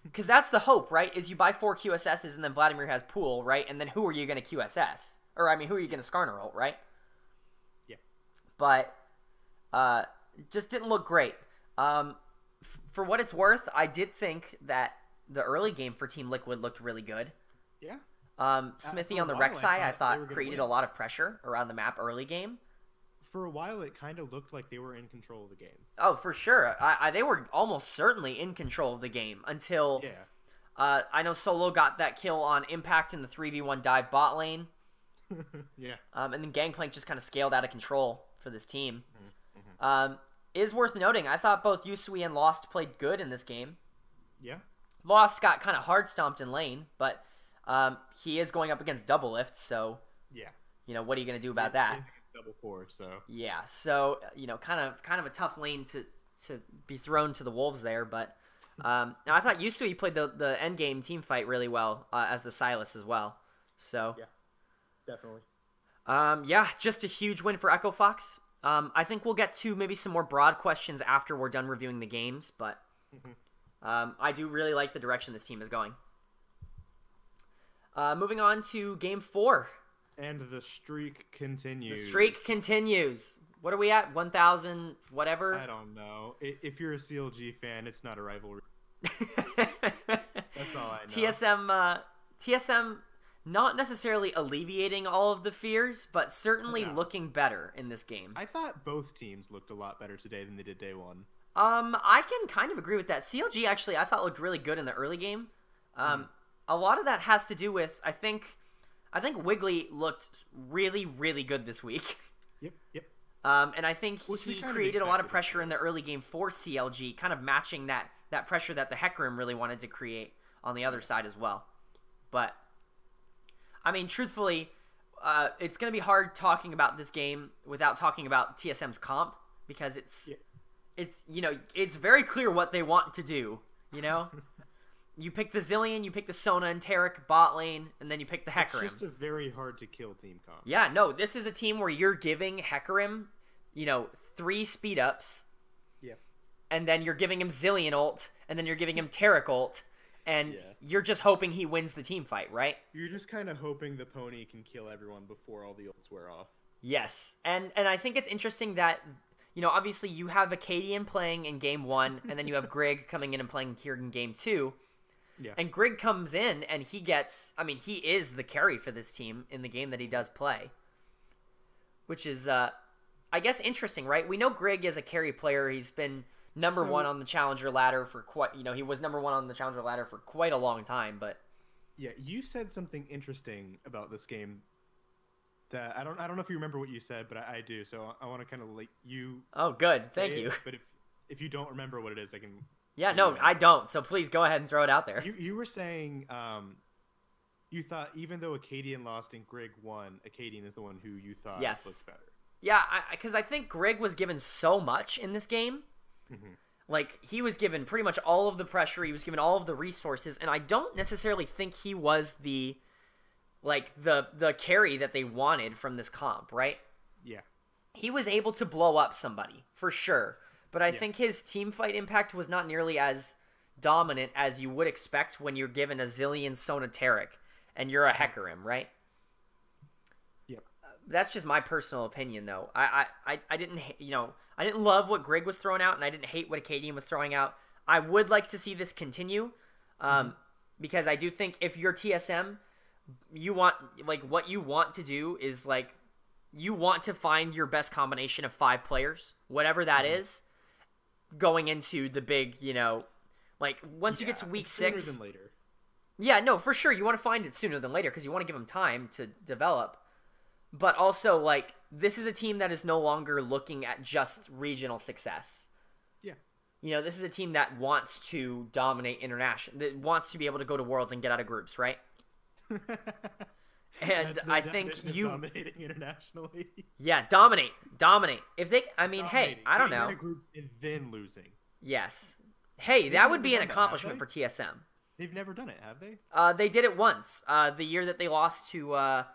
Because that's the hope, right? Is you buy 4 QSSs and then Vladimir has pool, right? And then who are you going to QSS? Or, I mean, who are you going to Skarner ult, right? Yeah. But just didn't look great. For what it's worth, I did think that the early game for Team Liquid looked really good. Yeah. Smithy on the Rek'Sai, I thought created a lot of pressure around the map early game. For a while, it kind of looked like they were in control of the game. Oh, for sure. They were almost certainly in control of the game until I know Solo got that kill on Impact in the 3v1 dive bot lane. Yeah. And then Gangplank just kind of scaled out of control for this team. Is worth noting, I thought both Yusui and Lost played good in this game. Yeah. Lost got kind of hard stomped in lane, but he is going up against double lifts, so yeah. What are you going to do about that? Double core, so yeah, so kind of a tough lane to be thrown to the wolves there, but now I thought Yusui played the end game team fight really well as the Sylas as well. So yeah, definitely. Yeah, just a huge win for Echo Fox. I think we'll get to maybe some more broad questions after we're done reviewing the games, but I do really like the direction this team is going. Moving on to Game 4. And the streak continues. The streak continues. What are we at? 1,000 whatever? I don't know. If you're a CLG fan, it's not a rivalry. That's all I know. TSM not necessarily alleviating all of the fears, but certainly looking better in this game. I thought both teams looked a lot better today than they did day one. I can kind of agree with that. CLG actually I thought looked really good in the early game. A lot of that has to do with I think Wiggly looked really, really good this week. Yep. And I think he created a lot of pressure in the early game for CLG, kind of matching that pressure that the Hecarim really wanted to create on the other side as well. But, I mean, truthfully, it's going to be hard talking about this game without talking about TSM's comp, because it's very clear what they want to do, You pick the Zillion, you pick the Sona and Taric bot lane, and then you pick the Hecarim. It's just a very hard to kill team comp. Yeah, no, this is a team where you're giving Hecarim, 3 speed ups. Yeah. And then you're giving him Zillion ult, and then you're giving him Taric ult, and you're just hoping he wins the team fight, right? You're just kind of hoping the pony can kill everyone before all the ults wear off. Yes, and I think it's interesting that, obviously you have Acadian playing in Game 1, and then you have Grig coming in and playing here in Game 2. Yeah. And Grig comes in and he is the carry for this team in the game that he does play. Which is, I guess, interesting, right? We know Grig is a carry player. He's been number one on the Challenger ladder for he was number one on the Challenger ladder for quite a long time, but... Yeah, you said something interesting about this game that I don't know if you remember what you said, but I do, so I want to kind of let you... Oh, good. Thank you. But if you don't remember what it is, I can... Yeah, no, I don't. So please go ahead and throw it out there. You were saying you thought even though Acadian lost and Grig won, Acadian is the one who you thought looks better. Yeah, because I think Grig was given so much in this game. Like, he was given pretty much all of the pressure. He was given all of the resources. And I don't necessarily think he was the carry that they wanted from this comp, right? Yeah. He was able to blow up somebody, for sure. But I think his team fight impact was not nearly as dominant as you would expect when you're given a Zillion Sona Taric and you're a Hecarim, right? Yep. That's just my personal opinion, though. I didn't, I didn't love what Grig was throwing out, and I didn't hate what Acadian was throwing out. I would like to see this continue, because I do think if you're TSM, you want, what you want to do is, you want to find your best combination of 5 players, whatever that is, going into the big, once you get to week 6. Sooner than later. Yeah, no, for sure. You want to find it sooner than later because you want to give them time to develop. But also, this is a team that is no longer looking at just regional success. Yeah. this is a team that wants to dominate international, that wants to be able to go to Worlds and get out of groups, right? And I think dominating internationally. Yeah, dominate. If they, hey, I don't know. Getting out of groups and then losing. Yes. Hey, that would be an accomplishment for TSM. They've never done it, have they? They did it once. The year that they lost to, God,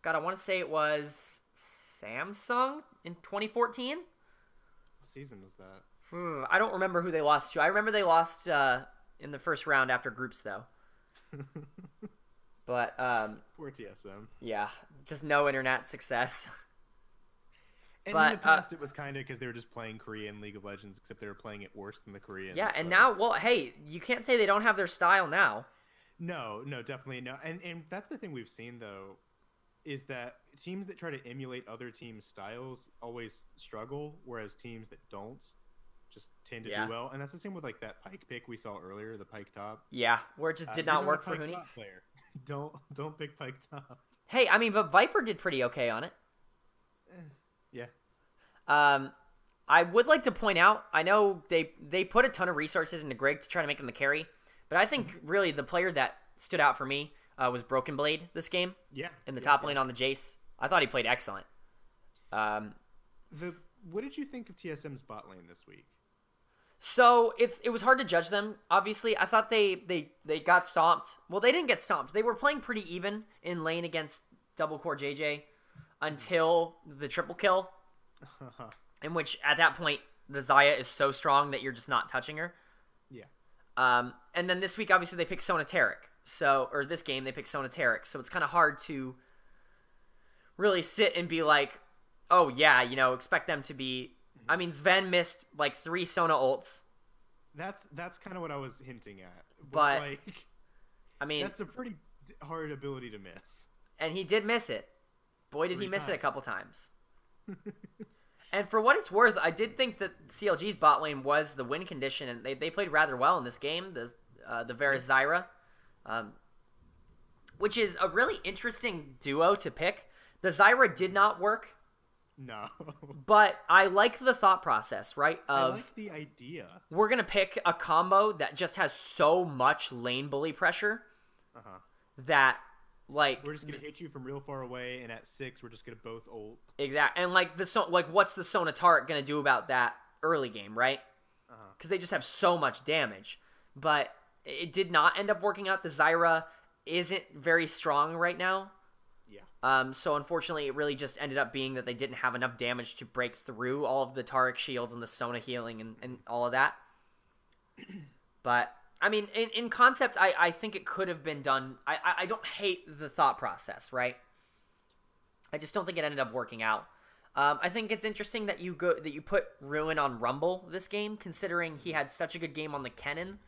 I want to say it was Samsung in 2014. What season was that? I don't remember who they lost to. I remember they lost in the first round after groups, though. But poor TSM. Yeah, just no internet success. And in the past, it was kind of because they were just playing Korean League of Legends, except they were playing it worse than the Koreans. Yeah, and now, well, hey, you can't say they don't have their style now. No, definitely no. And that's the thing we've seen, though, is that teams that try to emulate other teams' styles always struggle, whereas teams that don't just tend to do well. And that's the same with like that Pyke pick we saw earlier, the Pyke top. Yeah, where it just did not work for Pyke Huni. Top player. Don't pick Pyke top. Hey, but Viper did pretty okay on it. Yeah. I would like to point out, I know they put a ton of resources into Greg to try to make him the carry, but I think really the player that stood out for me was Broken Blade this game. Yeah. In the top lane on the Jace. I thought he played excellent. What did you think of TSM's bot lane this week? So it was hard to judge them. Obviously, I thought they got stomped. Well, they didn't get stomped. They were playing pretty even in lane against Double Core JJ until the triple kill, in which at that point the Xayah is so strong that you're just not touching her. Yeah. And then this week, obviously, they picked Sona Taric. Or this game they picked Sona Taric. So it's kind of hard to really sit and be like, oh yeah, expect them to be. Sven missed like 3 Sona ults. That's kind of what I was hinting at. But that's a pretty hard ability to miss. And he did miss it. Boy, did he miss it a couple times. And for what it's worth, I did think that CLG's bot lane was the win condition, and they played rather well in this game. The Varus Zyra, which is a really interesting duo to pick. The Zyra did not work. No. But I like the thought process, right? I like the idea. We're going to pick a combo that just has so much lane bully pressure that, like... We're just going to hit you from real far away, and at 6, we're just going to both ult. Exactly. And, what's the Sona Taric going to do about that early game, right? Because they just have so much damage. But it did not end up working out. The Zyra isn't very strong right now. Yeah. So unfortunately, it really just ended up being that they didn't have enough damage to break through all of the Taric shields and the Sona healing and all of that. But, in concept, I think it could have been done. I don't hate the thought process, right? I just don't think it ended up working out. I think it's interesting that you put Ruin on Rumble this game, considering he had such a good game on the Kennen.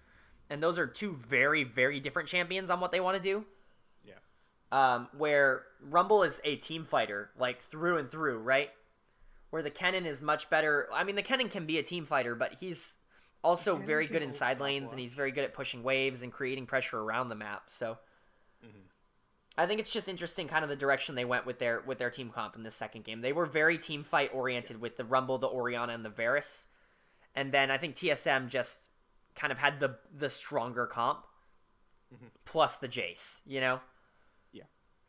And those are 2 very, very different champions on what they want to do. Where Rumble is a team fighter, like, through and through, right? Where the Kennen is much better. The Kennen can be a team fighter, but he's also very good in side lanes, and he's very good at pushing waves and creating pressure around the map. So, I think it's just interesting kind of the direction they went with their team comp in this second game. They were very team fight oriented with the Rumble, the Orianna, and the Varus. And then I think TSM just kind of had the stronger comp, plus the Jace,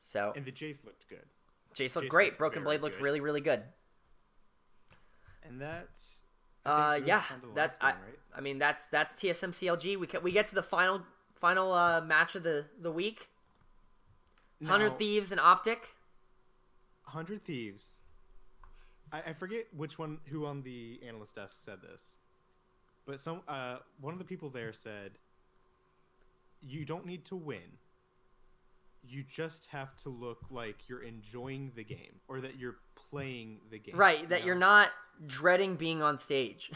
So, and the Jace looked good. Jace looked great. Broken Blade looked really, really good. And that's that's TSM CLG. We get to the final match of the week. 100 Thieves and Optic. 100 Thieves. I forget who on the analyst desk said this, but one of the people there said, "You don't need to win. You just have to look like you're enjoying the game, or that you're playing the game. Right, that you're not dreading being on stage."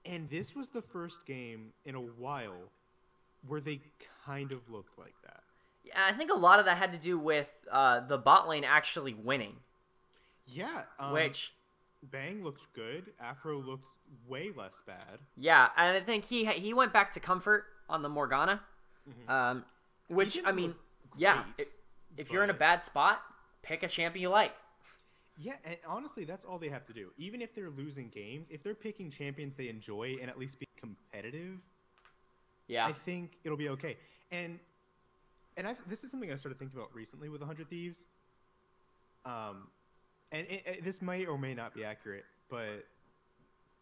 And this was the first game in a while where they kind of looked like that. Yeah, I think a lot of that had to do with the bot lane actually winning. Yeah. Which... Bang looked good. Afro looked way less bad. Yeah, and I think he went back to comfort on the Morgana. Which, if you're in a bad spot, pick a champion you like. Yeah, and honestly, that's all they have to do. Even if they're losing games, if they're picking champions they enjoy and at least be competitive, yeah, I think it'll be okay. And this is something I started thinking about recently with 100 Thieves. And this may or may not be accurate, but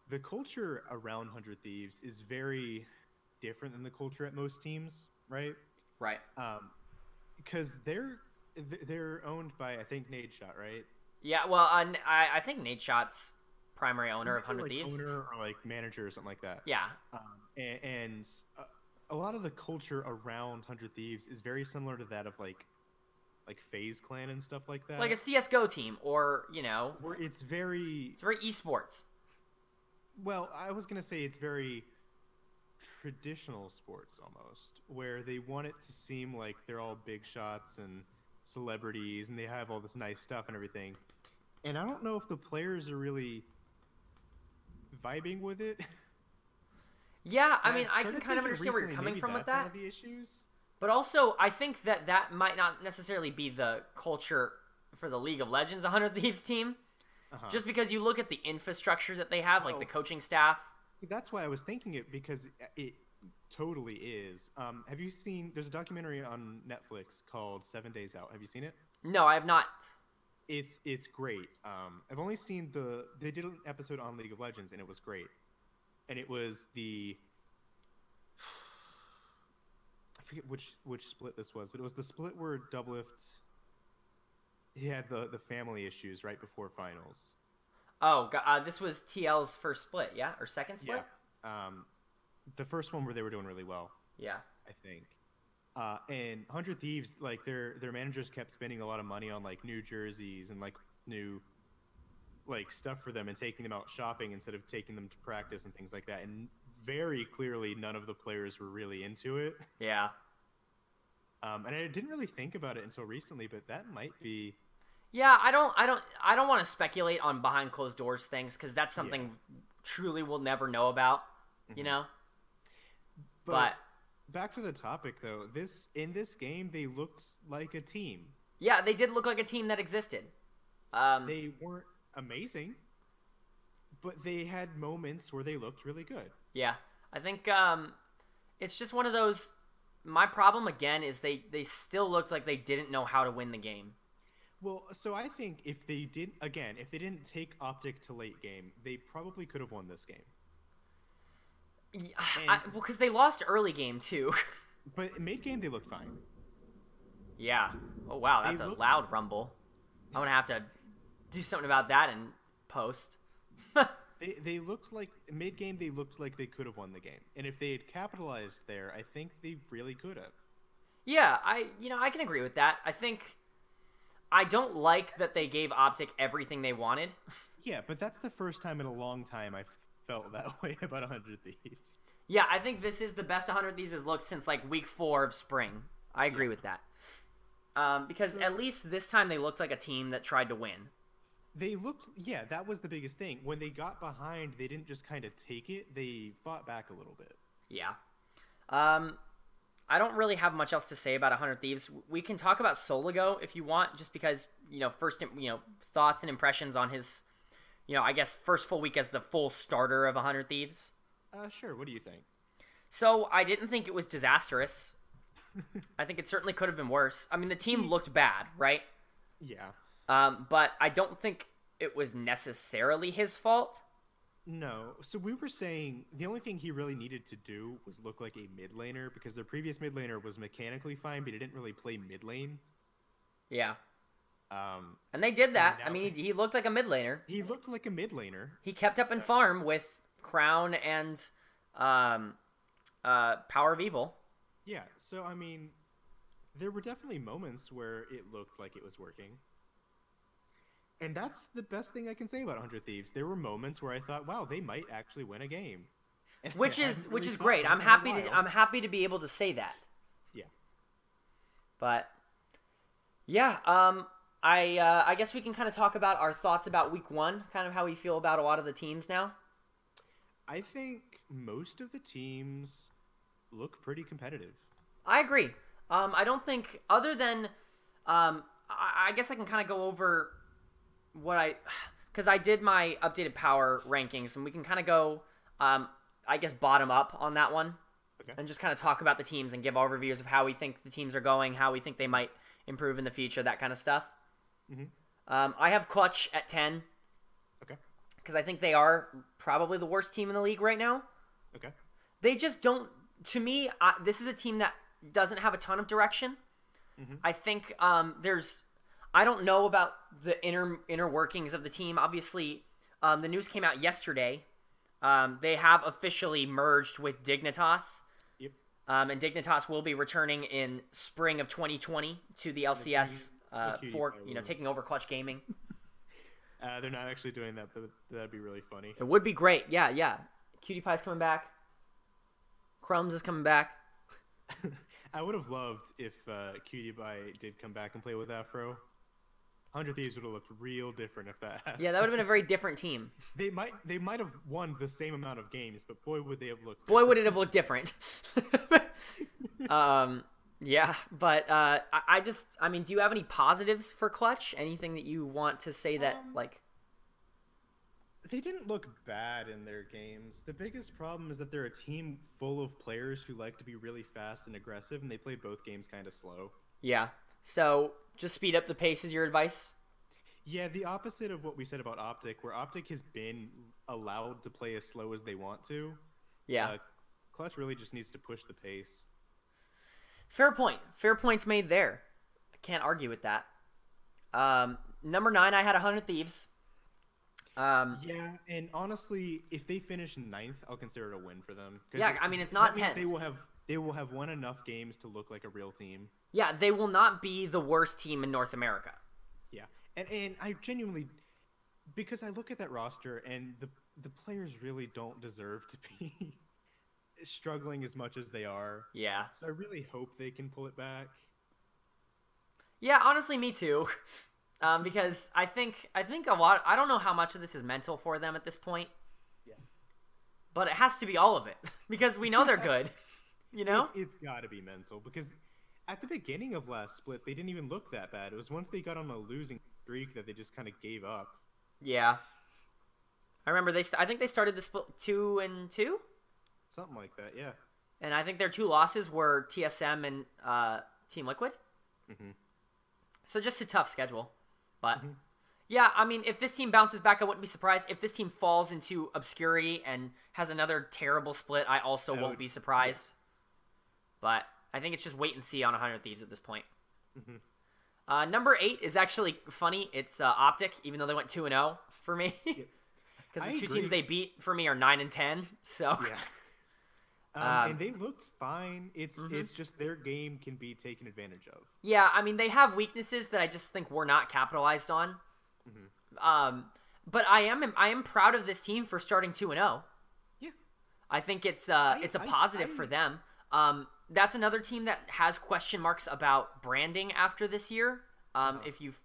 the culture around 100 Thieves is very different than the culture at most teams, right? Right. Because they're owned by, I think, Nadeshot, right? Yeah, well, I think Nadeshot's primary owner of 100 like Thieves. Owner or like manager or something like that. Yeah. And a lot of the culture around 100 Thieves is very similar to that of like FaZe Clan and stuff like that. Like a CS:GO team, or where it's very esports. Well, I was gonna say it's very traditional sports almost, where they want it to seem like they're all big shots and celebrities, and they have all this nice stuff and everything. And I don't know if the players are really vibing with it. Yeah, I mean, I can kind of understand where you're coming from with that. One of the issues. But also, I think that might not necessarily be the culture for the League of Legends 100 Thieves team. Just because you look at the infrastructure that they have, like the coaching staff. That's why I was thinking it, because it totally is. Have you seen, there's a documentary on Netflix called 7 Days Out. Have you seen it? No, I have not. It's great. I've only seen they did an episode on League of Legends, and it was great. And it was I forget which split this was, but it was the split where Doublelift, he had the family issues right before finals. Oh, this was TL's first split, yeah? Or second split? Yeah. The first one where they were doing really well. Yeah. I think. And 100 Thieves, like their managers kept spending a lot of money on like new jerseys and like new like stuff for them and taking them out shopping instead of taking them to practice and things like that. And very clearly none of the players were really into it. Yeah. And I didn't really think about it until recently, but that might be. Yeah, I don't want to speculate on behind closed doors things, because that's something truly we'll never know about, you know. But back to the topic though, in this game they looked like a team. Yeah, they did look like a team that existed. They weren't amazing, but they had moments where they looked really good. Yeah, I think it's just one of those. My problem again is they still looked like they didn't know how to win the game. Well, so I think if they didn't take Optic to late game, they probably could have won this game. Yeah, well, because they lost early game too. But mid game they looked fine. Yeah. Oh wow, that's a loud rumble. I'm gonna have to do something about that in post. They looked like mid game. They looked like they could have won the game, and if they had capitalized there, I think they really could have. Yeah, I can agree with that. I think I don't like that they gave Optic everything they wanted. Yeah, but that's the first time in a long time I felt that way about 100 Thieves. Yeah, I think this is the best 100 Thieves has looked since like week 4 of spring. I agree with that. Because at least this time they looked like a team that tried to win. They looked, yeah, that was the biggest thing. When they got behind, they didn't just kind of take it. They fought back a little bit. Yeah. I don't really have much else to say about 100 Thieves. We can talk about Soligo if you want, just because, first, thoughts and impressions on his, I guess first full week as the full starter of 100 Thieves. Sure. What do you think? So I didn't think it was disastrous. I think it certainly could have been worse. I mean, the team looked bad, right? Yeah. But I don't think it was necessarily his fault. No. So we were saying the only thing he really needed to do was look like a mid laner, because their previous mid laner was mechanically fine, but he didn't really play mid lane. Yeah. And they did that. I mean, he looked like a mid laner. He looked like a mid laner. He kept up in farm with Crown and Power of Evil. Yeah. So, I mean, there were definitely moments where it looked like it was working. And that's the best thing I can say about 100 Thieves. There were moments where I thought, wow, they might actually win a game. And which is great. I'm happy to be able to say that. Yeah. But yeah, I guess we can kind of talk about our thoughts about week 1, kind of how we feel about a lot of the teams now. I think most of the teams look pretty competitive. I agree. I don't think, other than I guess I can kind of go over because I did my updated power rankings, and we can kind of go, I guess, bottom up on that one, and just kind of talk about the teams and give overviews of how we think the teams are going, how we think they might improve in the future, that kind of stuff. I have Clutch at 10. Okay. Because I think they are probably the worst team in the league right now. Okay. They just don't. To me, this is a team that doesn't have a ton of direction. I think there's. I don't know about the inner workings of the team. Obviously, the news came out yesterday. They have officially merged with Dignitas. Yep. And Dignitas will be returning in spring of 2020 to the LCS for taking over Clutch Gaming. They're not actually doing that, but that'd be really funny. It would be great. Yeah. Cutie Pie's coming back. Crumbs is coming back. I would have loved if Cutie Pie did come back and play with Afro. 100 Thieves would have looked real different if that happened. Yeah, that would have been a very different team. They might have won the same amount of games, but boy would they have looked different. Boy would it have looked different. Yeah, but I mean, do you have any positives for Clutch? Anything that you want to say that, like... They didn't look bad in their games. The biggest problem is that they're a team full of players who like to be really fast and aggressive, and they played both games kind of slow. Yeah, so just speed up the pace is your advice? Yeah, the opposite of what we said about Optic, where Optic has been allowed to play as slow as they want to. Yeah. Clutch really just needs to push the pace. Fair point. Fair points made there. I can't argue with that. Number 9, I had 100 Thieves. Yeah, and honestly, if they finish 9th, I'll consider it a win for them. Yeah, I mean, it's not 10th. They will have won enough games to look like a real team. Yeah, they will not be the worst team in North America. Yeah, and I genuinely, because I look at that roster, and the players really don't deserve to be struggling as much as they are. Yeah. So I really hope they can pull it back. Yeah, honestly, me too. Because I think a lot. I don't know how much of this is mental for them at this point. Yeah. But it has to be all of it because we know they're good. You know, it's got to be mental because at the beginning of last split they didn't even look that bad. It was once they got on a losing streak that they just kind of gave up. Yeah. I remember I think they started the split 2-2. Something like that, yeah. And I think their 2 losses were TSM and Team Liquid. So just a tough schedule. But, yeah, I mean, if this team bounces back, I wouldn't be surprised. If this team falls into obscurity and has another terrible split, I also won't be surprised. Yeah. But I think it's just wait and see on 100 Thieves at this point. Number 8 is actually funny. It's Optic, even though they went 2-0 for me. Because the 2 teams they beat for me are 9 and 10. So... Yeah. And they looked fine. It's just their game can be taken advantage of. Yeah, I mean, they have weaknesses that I just think we're not capitalized on. But I am proud of this team for starting 2-0. Yeah. I think it's a positive for them. That's another team that has question marks about branding after this year. If you've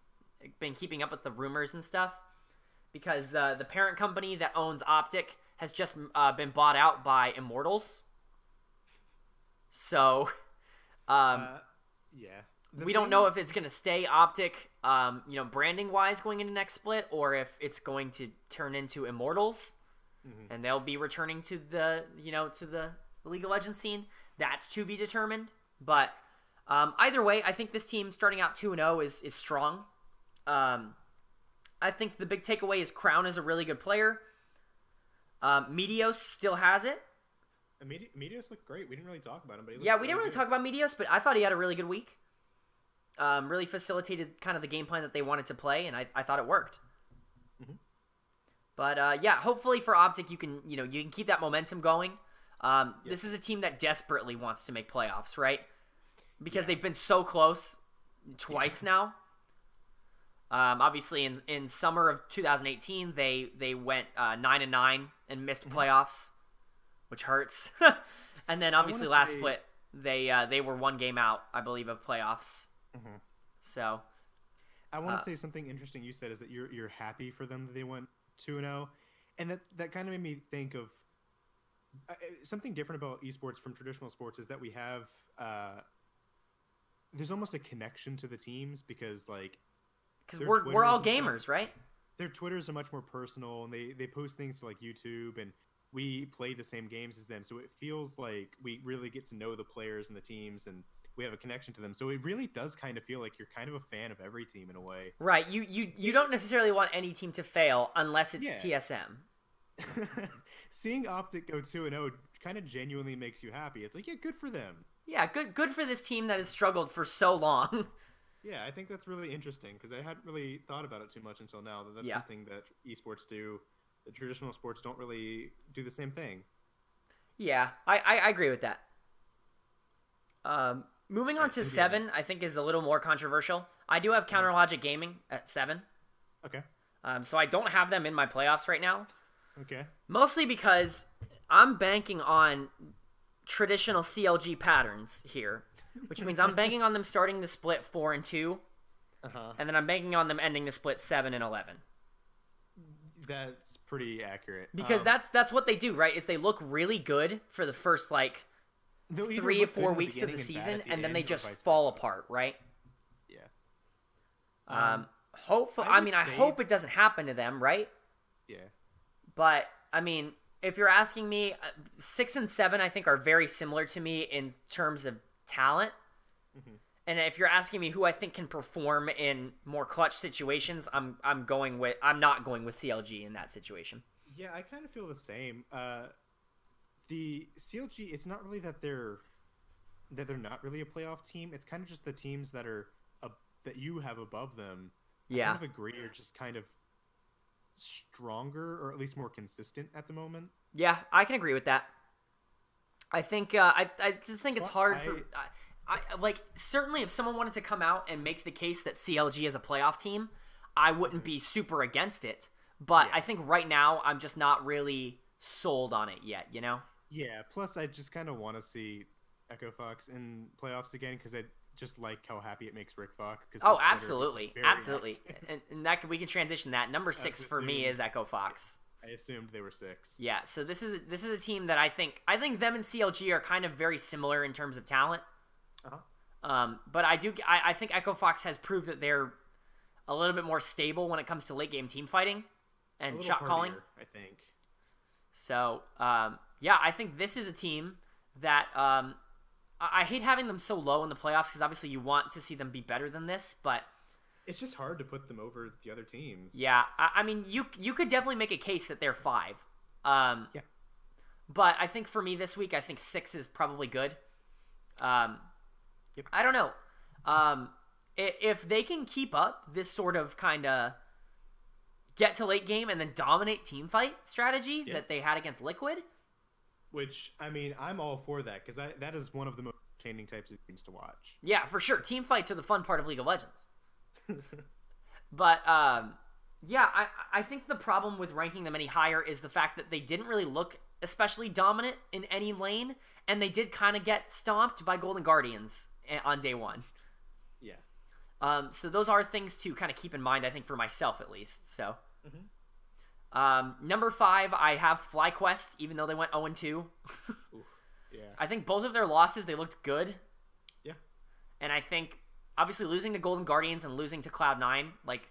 been keeping up with the rumors and stuff. Because the parent company that owns Optic has just been bought out by Immortals. So, yeah. We don't know if it's going to stay Optic, branding wise going into next split, or if it's going to turn into Immortals, and they'll be returning to the League of Legends scene. That's to be determined. But either way, I think this team starting out 2-0 is strong. I think the big takeaway is Crown is a really good player. Meteos still has it. Meteos looked great. We didn't really talk about him, but we didn't really talk about Meteos, but I thought he had a really good week. Really facilitated kind of the game plan that they wanted to play, and I thought it worked. But hopefully for Optic, you can keep that momentum going. This is a team that desperately wants to make playoffs, right? Because they've been so close twice now. Obviously, in summer of 2018, they went 9-9 and missed playoffs, which hurts. And then obviously last split, they were 1 game out, I believe, of playoffs. So I want to say something interesting you said is that you're happy for them that they went 2-0, and that kind of made me think of something different about esports from traditional sports is that we have there's almost a connection to the teams because we're all gamers, right? their Twitters are much more personal, and they post things to like YouTube, and we play the same games as them, so it feels like we really get to know the players and the teams, and we have a connection to them. So it really does kind of feel like you're kind of a fan of every team in a way. Right. You don't necessarily want any team to fail unless it's TSM. Seeing Optic go 2-0 kind of genuinely makes you happy. It's like, yeah, good for them. Yeah, good for this team that has struggled for so long. Yeah, I think that's really interesting because I hadn't really thought about it too much until now. That's something that esports do. The traditional sports don't really do the same thing. Yeah, I agree with that. Moving on to 7, I think is a little more controversial. I do have Counter Logic Gaming at 7. Okay. So I don't have them in my playoffs right now. Okay. Mostly because I'm banking on traditional CLG patterns here, which means I'm banking on them starting the split 4-2, and then I'm banking on them ending the split 7-11. That's pretty accurate. Because that's what they do, right? Is they look really good for the first like 3 or 4 weeks of the season, and then they just fall apart, right? Yeah. Hopefully, I hope it doesn't happen to them, right? Yeah. But I mean, if you're asking me, 6 and 7, I think are very similar to me in terms of talent. Mm-hmm. And if you're asking me who I think can perform in more clutch situations, I'm not going with CLG in that situation. Yeah, I kind of feel the same. The CLG, it's not really that they're not really a playoff team. It's kind of just the teams that are that you have above them. Yeah, I kind of agree, are just kind of stronger or at least more consistent at the moment. Yeah, I can agree with that. I think I just think it's hard for. I like, certainly if someone wanted to come out and make the case that CLG is a playoff team, I wouldn't be super against it. But I think right now I'm just not really sold on it yet, you know? Yeah, plus I just kind of want to see Echo Fox in playoffs again because I just like how happy it makes Rick Fox. Oh, absolutely. Absolutely. And that we can transition that. Number 6 for me is Echo Fox. I assumed they were 6. Yeah, so this is a team that I think them and CLG are kind of very similar in terms of talent. But I think Echo Fox has proved that they're a little bit more stable when it comes to late game team fighting and shot calling. I think. So yeah, I think this is a team that I hate having them so low in the playoffs because obviously you want to see them be better than this, but it's just hard to put them over the other teams. Yeah, I mean you could definitely make a case that they're 5. Yeah. But I think for me this week, I think 6 is probably good. Yep. I don't know. If they can keep up this sort of kind of get to late game and then dominate team fight strategy that they had against Liquid. Which, I mean, I'm all for that because that is one of the most entertaining types of games to watch. Yeah, for sure. Team fights are the fun part of League of Legends. But, yeah, I think the problem with ranking them any higher is the fact that they didn't really look especially dominant in any lane, and they did kind of get stomped by Golden Guardians on day 1. Yeah. So those are things to kind of keep in mind, I think, for myself at least. So, number 5, I have FlyQuest, even though they went 0-2. Oof, yeah. I think both of their losses, they looked good. Yeah. And I think, obviously, losing to Golden Guardians and losing to Cloud9, like,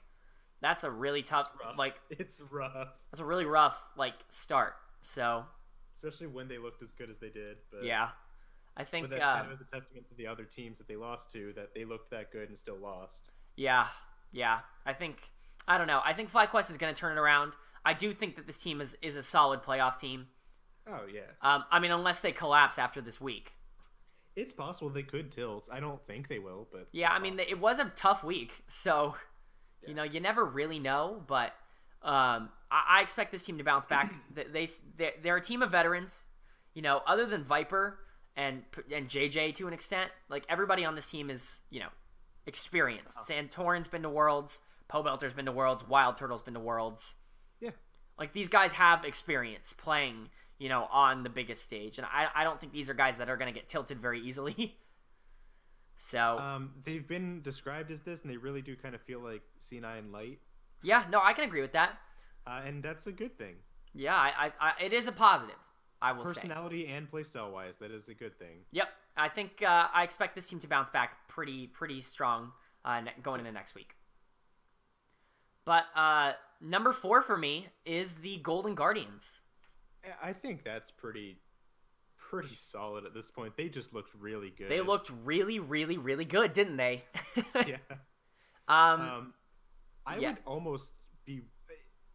that's a really tough, it's rough. That's a really rough, start. So, especially when they looked as good as they did. But yeah. I think that kind of is a testament to the other teams that they lost to, that they looked that good and still lost. Yeah. I don't know. I think FlyQuest is going to turn it around. I do think that this team is a solid playoff team. Oh, yeah. I mean, unless they collapse after this week. It's possible they could tilt. I don't think they will, but... Yeah, I mean, it was a tough week, so, you never really know, but I expect this team to bounce back. They're a team of veterans, other than Viper and JJ to an extent. Like, everybody on this team is, experienced. Santorin's been to Worlds, Pobelter's been to Worlds, Wild Turtle's been to Worlds. Yeah. Like, these guys have experience playing, on the biggest stage. And I don't think these are guys that are going to get tilted very easily. So. They've been described as this, and they really do kind of feel like C9 light. Yeah, no, I can agree with that. And that's a good thing. Yeah, it is a positive, I will say. Personality and playstyle-wise, that is a good thing. Yep. I think I expect this team to bounce back pretty strong going into next week. But number 4 for me is the Golden Guardians. I think that's pretty solid at this point. They just looked really good. They looked really, really, really good, didn't they? Yeah. I would almost be.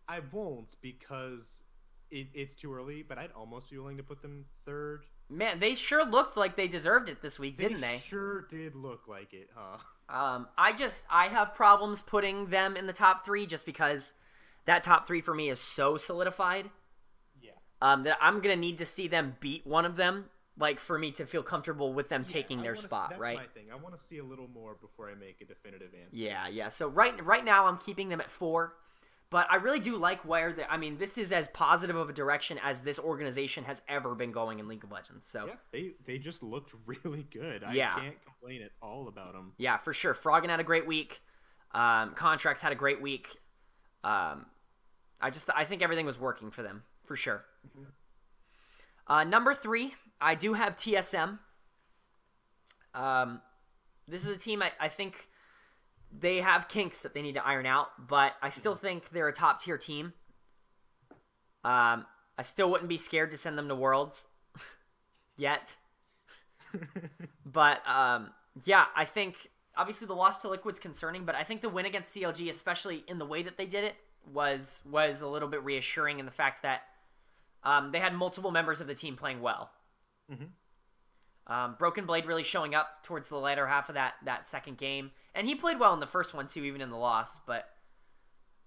I won't because it's too early. But I'd almost be willing to put them third. Man, they sure looked like they deserved it this week, didn't they? Sure did look like it, huh? I have problems putting them in the top 3 just because that top 3 for me is so solidified. Yeah. That I'm gonna need to see them beat one of them, like for me to feel comfortable with them taking their spot, right? That's my thing. I want to see a little more before I make a definitive answer. Yeah. So right now I'm keeping them at 4. But I really do like where this is as positive of a direction as this organization has ever been going in League of Legends. So yeah, they just looked really good. I can't complain at all about them. Yeah, for sure. Froggen had a great week. Contracts had a great week. I think everything was working for them for sure. Mm-hmm. Number 3, I do have TSM. This is a team I think they have kinks that they need to iron out, but I still think they're a top-tier team. I still wouldn't be scared to send them to Worlds yet. But, yeah, I think, obviously the loss to Liquid's concerning, but I think the win against CLG, especially in the way that they did it, was a little bit reassuring in the fact that they had multiple members of the team playing well. Mm-hmm. Broken Blade really showing up towards the latter half of that second game. And he played well in the first one, too, even in the loss. But,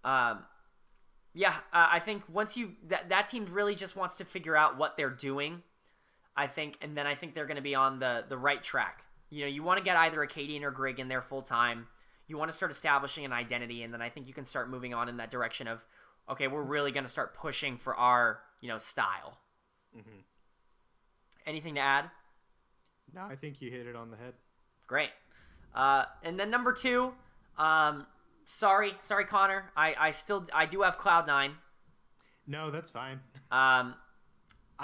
I think once that team really just wants to figure out what they're doing, I think. And then I think they're going to be on the right track. You know, you want to get either a Cadian or Grig in there full time. You want to start establishing an identity. And then I think you can start moving on in that direction of, okay, we're really going to start pushing for our, style. Mm-hmm. Anything to add? No, I think you hit it on the head. Great. And then number 2, sorry, Connor. I do have Cloud9. No, that's fine. I'm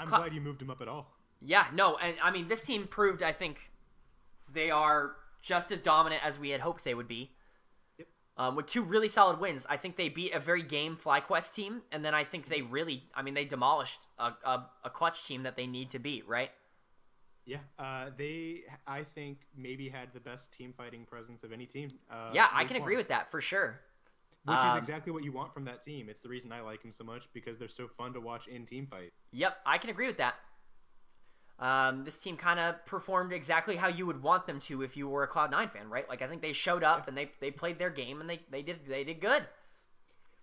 glad you moved him up at all. Yeah, no, and this team proved, I think, they are just as dominant as we had hoped they would be. Yep. With 2 really solid wins. I think they beat a very game FlyQuest team, and then I think they really, they demolished a clutch team that they need to beat, right? Yeah, they, I think, maybe had the best team fighting presence of any team. I can agree with that, for sure. Which is exactly what you want from that team. It's the reason I like them so much, because they're so fun to watch in team fight. Yep, I can agree with that. This team kind of performed exactly how you would want them to if you were a Cloud9 fan, right? Like, I think they showed up, and they played their game, and they did good.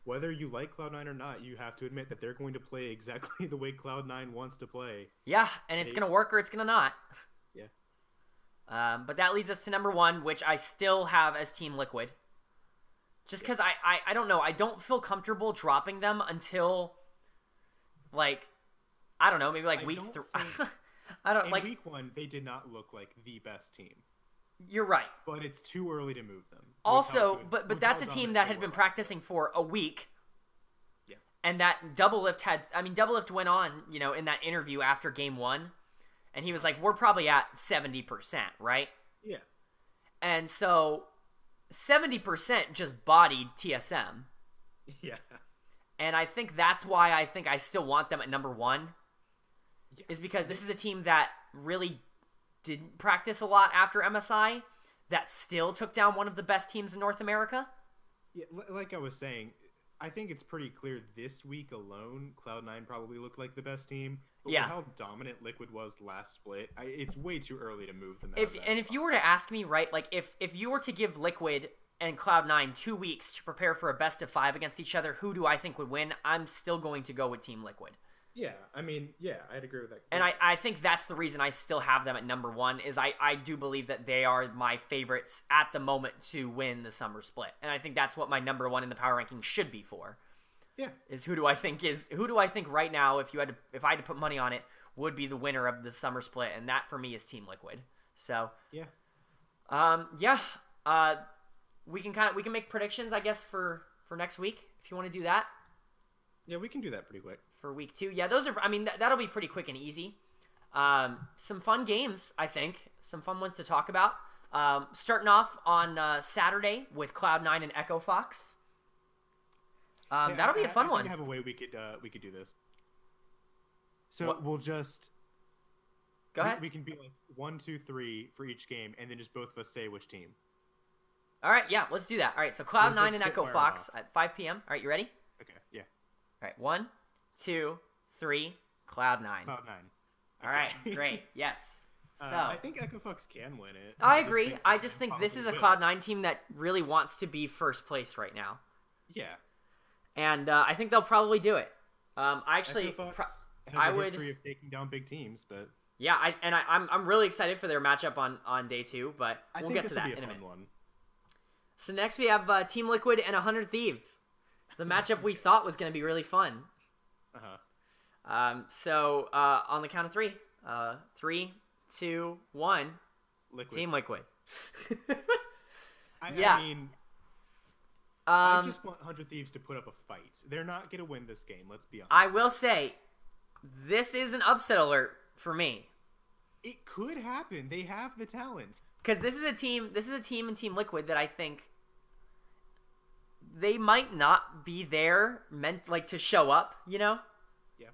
Whether you like Cloud9 or not, you have to admit that they're going to play exactly the way Cloud9 wants to play. Yeah, and it's going to work or it's going to not. Yeah. But that leads us to number 1, which I still have as Team Liquid. Just because I don't know. I don't feel comfortable dropping them until, like, I don't know, maybe like week 3. In week 1, they did not look like the best team. You're right. But it's too early to move them. Also, but that's a team that had been practicing for a week. Yeah. And that Doublelift went on, in that interview after game 1, and he was like, we're probably at 70%, right? Yeah. And so 70% just bodied TSM. Yeah. And I think that's why I think I still want them at number 1. Yeah. Is because this is a team that really didn't practice a lot after MSI, that still took down one of the best teams in North America. Yeah, like I was saying, I think it's pretty clear this week alone, Cloud9 probably looked like the best team. But with how dominant Liquid was last split, it's way too early to move them out of that spot. If you were to ask me, right, like if you were to give Liquid and Cloud9 2 weeks to prepare for a best of 5 against each other, who do I think would win? I'm still going to go with Team Liquid. Yeah, I'd agree with that. And I think that's the reason I still have them at number 1, is I do believe that they are my favorites at the moment to win the summer split. And I think that's what my number 1 in the power ranking should be for. Yeah. Who do I think right now, if I had to put money on it, would be the winner of the summer split, and that for me is Team Liquid. So we can make predictions, I guess, for next week if you want to do that. Yeah, we can do that pretty quick. For week 2. Yeah, those are, that'll be pretty quick and easy. Some fun games, I think. Some fun ones to talk about. Starting off on Saturday with Cloud9 and Echo Fox. That'll be a fun I one. think I have a way we could do this. So What? we'll just Go ahead. We can be like 1, 2, 3 for each game, and then just both of us say which team. All right, yeah, let's do that. All right, so Cloud9 and Echo Fox at 5 p.m. All right, you ready? Okay, yeah. All right, 1, 2, 3, Cloud9. Cloud9. All right, great. Yes. So I think Echo Fox can win it. I agree. I just think this is a Cloud9 team that really wants to be first place right now. Yeah. And I think they'll probably do it. Actually, Echo Fox has a history of taking down big teams, but yeah, I'm really excited for their matchup on day 2, but we'll get to that in a minute. So next we have Team Liquid and 100 Thieves, the matchup we thought was going to be really fun. So on the count of 3, 3, 2, 1, Liquid. Team Liquid. I mean, I just want 100 Thieves to put up a fight. They're not going to win this game, let's be honest. I will say, this is an upset alert for me. It could happen. They have the talent. Because this is a team in Team Liquid that I think they might not be there meant like to show up, you know? Yeah.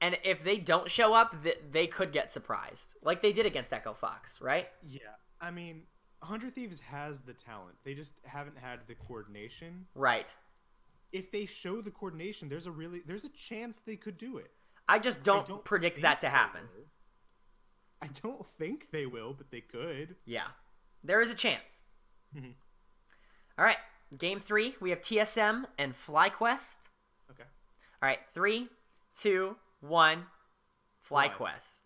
And if they don't show up, they could get surprised. Like they did against Echo Fox, right? Yeah. I mean, 100 Thieves has the talent. They just haven't had the coordination. Right. If they show the coordination, there's a chance they could do it. I just don't predict that to happen. I don't think they will, but they could. Yeah. There is a chance. All right. Game 3, we have TSM and FlyQuest. Okay. All right. 3, 2, 1, FlyQuest.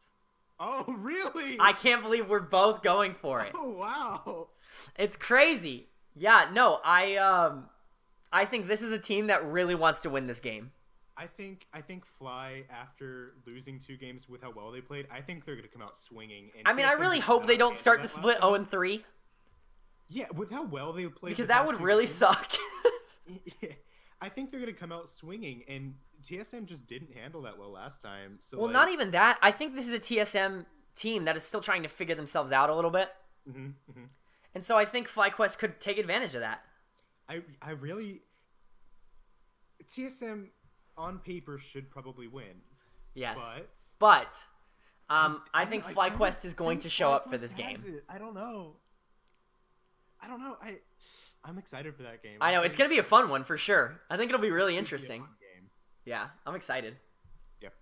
Oh, really? I can't believe we're both going for it. Oh, wow. It's crazy. Yeah, no, I think this is a team that really wants to win this game. I think Fly, after losing 2 games with how well they played, I think they're going to come out swinging. And I mean, I really hope they don't start the split 0-3. Yeah, with how well they played. Because that would really suck. Yeah, I think they're going to come out swinging, and TSM just didn't handle that well last time. So well, not even that. I think this is a TSM team that is still trying to figure themselves out a little bit. And so I think FlyQuest could take advantage of that. I really... TSM... on paper should probably win. Yes. But I think FlyQuest is going to show up for this game. I don't know. I'm excited for that game. I know it's going to be a fun one for sure. I think it'll be really interesting. Yeah, I'm excited. Yep.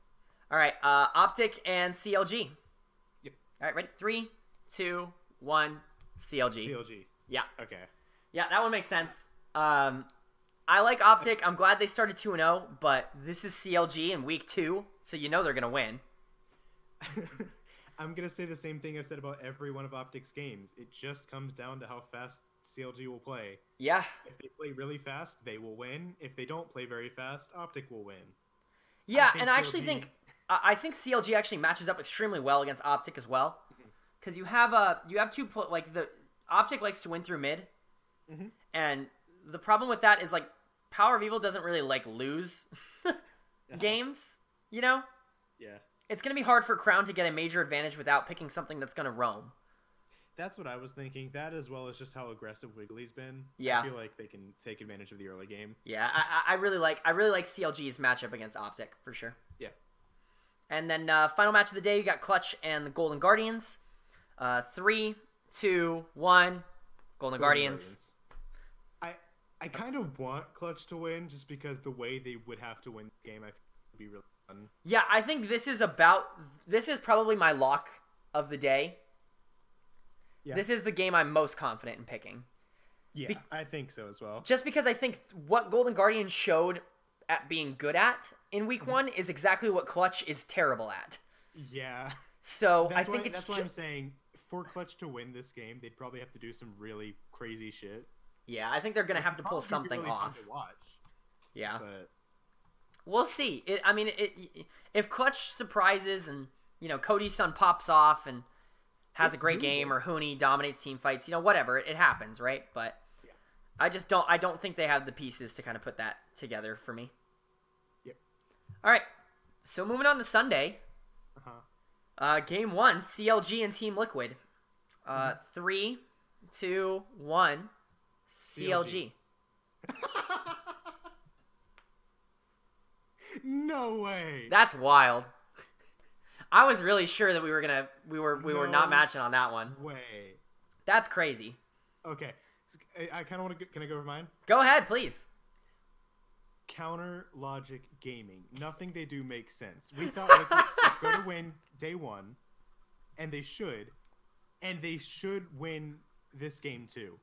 All right, Optic and CLG. Yep. All right, ready? 3, 2, 1, CLG. CLG. Yeah. Okay. Yeah, that one makes sense. I like Optic. I'm glad they started 2-0, but this is CLG in week 2, so you know they're going to win. I'm going to say the same thing I've said about every one of Optic's games. It just comes down to how fast CLG will play. Yeah. If they play really fast, they will win. If they don't play very fast, Optic will win. Yeah, and I actually think CLG actually matches up extremely well against Optic as well. Because you have two, like, the Optic likes to win through mid. And the problem with that is, like, Power of Evil doesn't really, like, lose games, you know? Yeah. It's going to be hard for Crown to get a major advantage without picking something that's going to roam. That's what I was thinking. That, as well as just how aggressive Wiggly's been. Yeah. I feel like they can take advantage of the early game. Yeah, I really like CLG's matchup against Optic, for sure. Yeah. And then final match of the day, you got Clutch and the Golden Guardians. 3, 2, 1, Golden Guardians. I kind of want Clutch to win just because the way they would have to win the game, I think would be really fun. Yeah, I think this is probably my lock of the day. Yeah. This is the game I'm most confident in picking. Yeah, I think so as well. Just because I think what Golden Guardians showed at being good at in week 1 is exactly what Clutch is terrible at. Yeah. So that's I think that's why I'm saying for Clutch to win this game, they'd probably have to do some really crazy shit. Yeah, I think they're going to have to pull something really off. Fun to watch, yeah. But we'll see. If Clutch surprises and, you know, Cody's son pops off and has a great game, or Huni dominates team fights, you know, whatever, it happens, right? But yeah. I don't think they have the pieces to kind of put that together for me. Yep. All right. So moving on to Sunday. Game 1, CLG and Team Liquid. 3, 2, 1, CLG. No way. That's wild. I was really sure that we were not matching on that one. Way. That's crazy. Okay. I kind of want to. Can I go over mine? Go ahead, please. Counter Logic Gaming. Nothing they do makes sense. We thought let's go to win day one, and they should win this game too,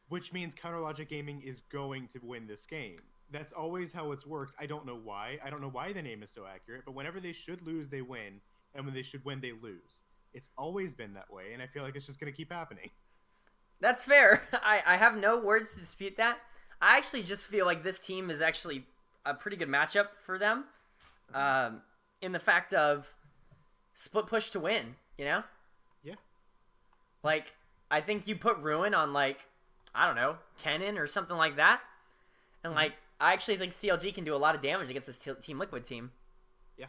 which means Counter Logic Gaming is going to win this game. That's always how it's worked. I don't know why. I don't know why the name is so accurate, but whenever they should lose, they win, and when they should win, they lose. It's always been that way, and I feel like it's just going to keep happening. That's fair. I have no words to dispute that. I actually just feel like this team is actually a pretty good matchup for them, in the fact of split push to win, you know? Yeah. Like, I think you put Ruin on, like, I don't know, Kennen or something like that, and, like, I actually think CLG can do a lot of damage against this Team Liquid team. Yeah.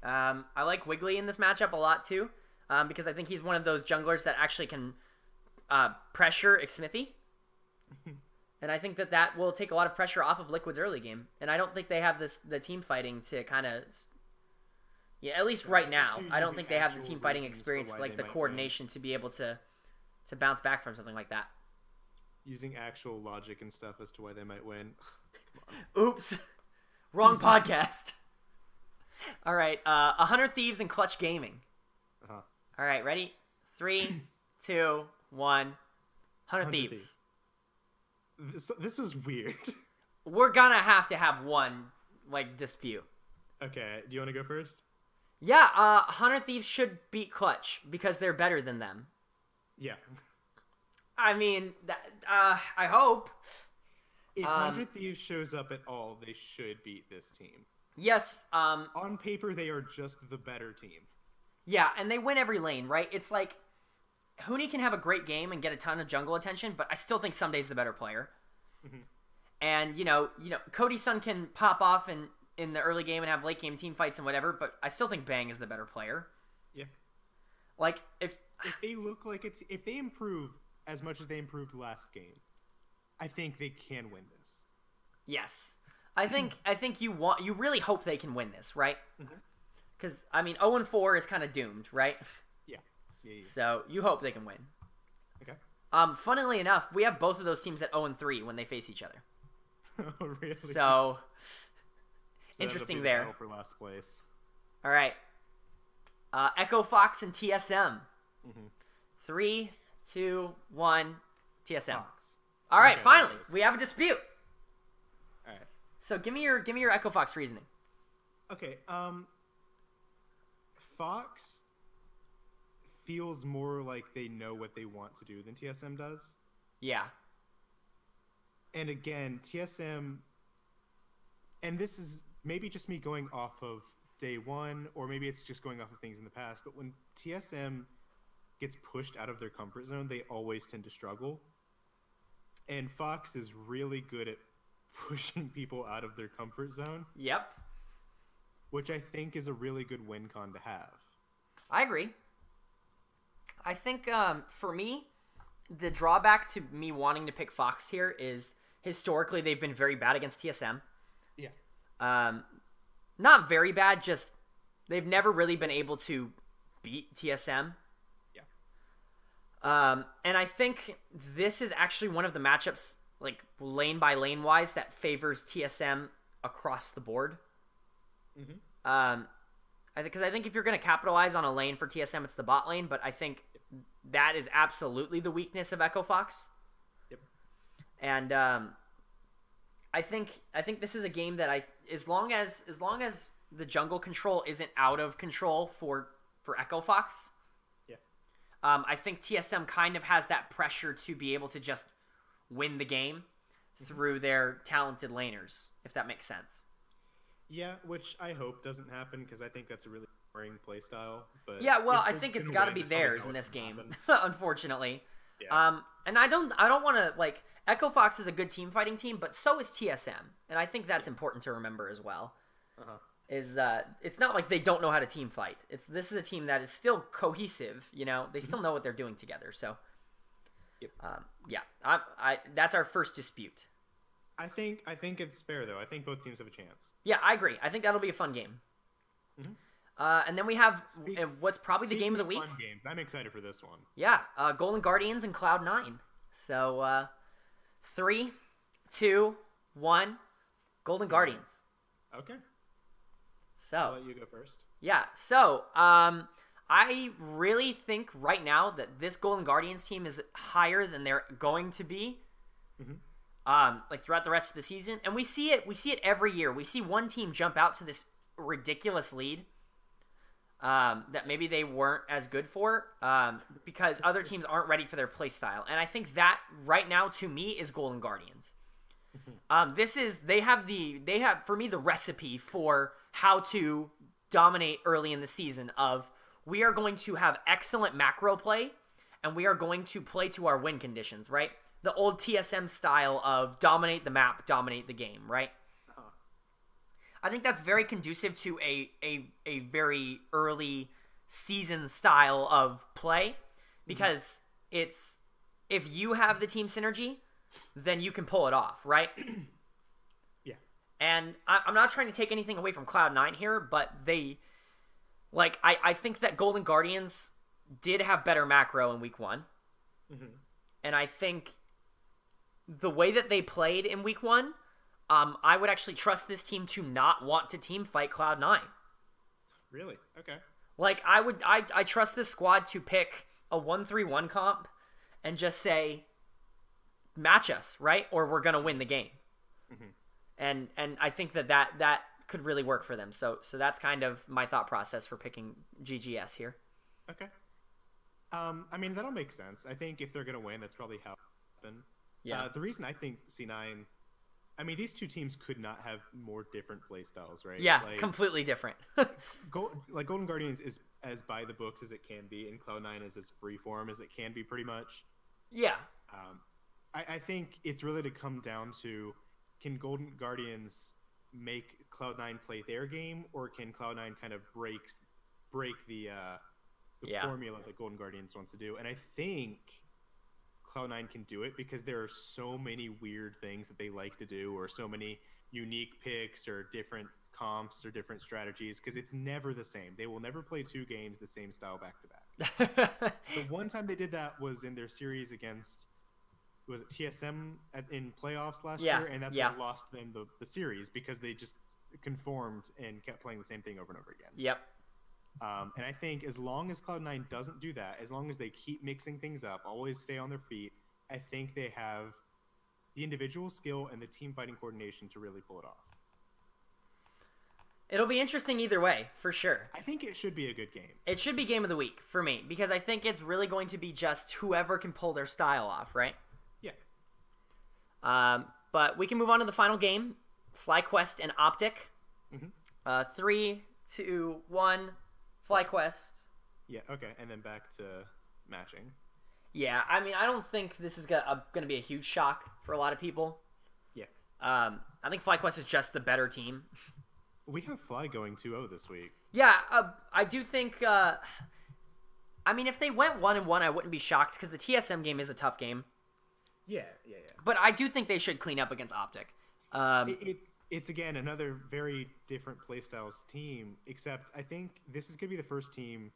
I like Wiggly in this matchup a lot, too, because I think he's one of those junglers that actually can pressure Xmithy. And I think that will take a lot of pressure off of Liquid's early game. And I don't think they have the team fighting to kind of... Yeah, at least right now. I don't think they have the team fighting experience, like the coordination to be able to bounce back from something like that. Using actual logic and stuff as to why they might win. Oops. Wrong podcast. All right. 100 Thieves and Clutch Gaming. Uh-huh. All right, ready? 3, 2, 1. 100 Thieves. This is weird. We're gonna have to have one, like, dispute. Okay, do you want to go first? Yeah, 100 Thieves should beat Clutch because they're better than them. Yeah. I mean, I hope. If 100 Thieves shows up at all, they should beat this team. Yes. On paper, they are just the better team. Yeah, and they win every lane, right? It's like, Huni can have a great game and get a ton of jungle attention, but I still think Sunday's the better player. Mm-hmm. And, you know, Cody Sun can pop off in the early game and have late game team fights and whatever, but I still think Bang is the better player. Yeah. Like, if they look like if they improve as much as they improved last game, I think they can win this. Yes. I think you really hope they can win this, right? Mm-hmm. Because, I mean, 0-4 is kind of doomed, right? Yeah. So, you hope they can win. Okay. Funnily enough, we have both of those teams at 0-3 when they face each other. Oh, really? So interesting there. For last place. All right. Echo Fox and TSM. Mm-hmm. 3, 2, 1. TSM. Fox. All right, okay, finally, we have a dispute. All right. So give me your Echo Fox reasoning. Okay. Fox feels more like they know what they want to do than TSM does. Yeah. And again, TSM, and this is maybe just me going off of day one, or maybe it's just going off of things in the past, but when TSM gets pushed out of their comfort zone, they always tend to struggle. And Fox is really good at pushing people out of their comfort zone. Yep. Which I think is a really good win con to have. I agree. I think for me, the drawback to me wanting to pick Fox here is historically they've been very bad against TSM. Yeah. Not very bad, just they've never really been able to beat TSM. Yeah. And I think this is actually one of the matchups, like lane by lane wise, that favors TSM across the board. Mm-hmm. Because I think if you're going to capitalize on a lane for TSM, it's the bot lane, but I think that is absolutely the weakness of Echo Fox. Yep. And I think this is a game that as long as the jungle control isn't out of control for Echo Fox, yeah. I think TSM kind of has that pressure to be able to just win the game through their talented laners, if that makes sense. Yeah, which I hope doesn't happen because I think that's a really boring playstyle. But yeah, well, I think it's got to be theirs in this game, unfortunately. Yeah. And I don't want to like Echo Fox is a good team fighting team, but so is TSM, and I think that's important to remember as well. Uh-huh. Is it's not like they don't know how to team fight. This is a team that is still cohesive. You know, they still know what they're doing together. So, yep. Yeah, I that's our first dispute. I think it's fair though. I think both teams have a chance. Yeah, I agree. I think that'll be a fun game. Mm-hmm. And then we have what's probably the game of the week. Fun games. I'm excited for this one. Yeah, Golden Guardians and Cloud9. So 3, 2, 1, Golden Guardians. Okay. So I'll let you go first. Yeah. So I really think right now that this Golden Guardians team is higher than they're going to be. Mm-hmm. Like throughout the rest of the season, and we see it every year. We see one team jump out to this ridiculous lead that maybe they weren't as good for because other teams aren't ready for their play style. And I think that right now to me is Golden Guardians. They have for me the recipe for how to dominate early in the season. Of we are going to have excellent macro play, and we are going to play to our win conditions, right? The old TSM style of dominate the map, dominate the game, right? I think that's very conducive to a very early season style of play because it's if you have the team synergy, then you can pull it off, right? Yeah. And I'm not trying to take anything away from Cloud9 here, but I think that Golden Guardians did have better macro in week 1. Mm-hmm. And I think the way that they played in week 1, I would actually trust this team to not want to team fight Cloud9. Really? Okay. Like I trust this squad to pick a 1-3-1 comp and just say match us, right? Or we're gonna win the game. Mm-hmm. And I think that could really work for them. So that's kind of my thought process for picking GGS here. Okay. I mean that'll make sense. I think if they're gonna win, that's probably how it happened. Yeah. The reason I think C9, I mean, these two teams could not have more different play styles, right? Yeah, completely different. Golden Guardians is as by the books as it can be, and Cloud9 is as freeform as it can be, pretty much. Yeah. I think it's really to come down to, can Golden Guardians make Cloud9 play their game, or can Cloud9 kind of break the formula that Golden Guardians wants to do? And I think Cloud9 can do it because there are so many weird things that they like to do, or so many unique picks or different comps or different strategies, because it's never the same. They will never play 2 games the same style back to back. The one time they did that was in their series against, was it TSM in playoffs last year? And that's what lost them the series, because they just conformed and kept playing the same thing over and over again. Yep. And I think as long as Cloud9 doesn't do that, as long as they keep mixing things up, always stay on their feet, I think they have the individual skill and the team fighting coordination to really pull it off. It'll be interesting either way, for sure. I think it should be a good game. It should be game of the week for me, because I think it's really going to be just whoever can pull their style off, right? Yeah. But we can move on to the final game, FlyQuest and Optic. Mm-hmm. 3, 2, 1... FlyQuest. Yeah, okay, and then back to matching. Yeah, I mean, I don't think this is going to be a huge shock for a lot of people. Yeah. I think FlyQuest is just the better team. We have Fly going 2-0 this week. Yeah, I do think... I mean, if they went 1-1, I wouldn't be shocked, because the TSM game is a tough game. Yeah. But I do think they should clean up against Optic. It's again another very different playstyles team, except I think this is gonna be the first team,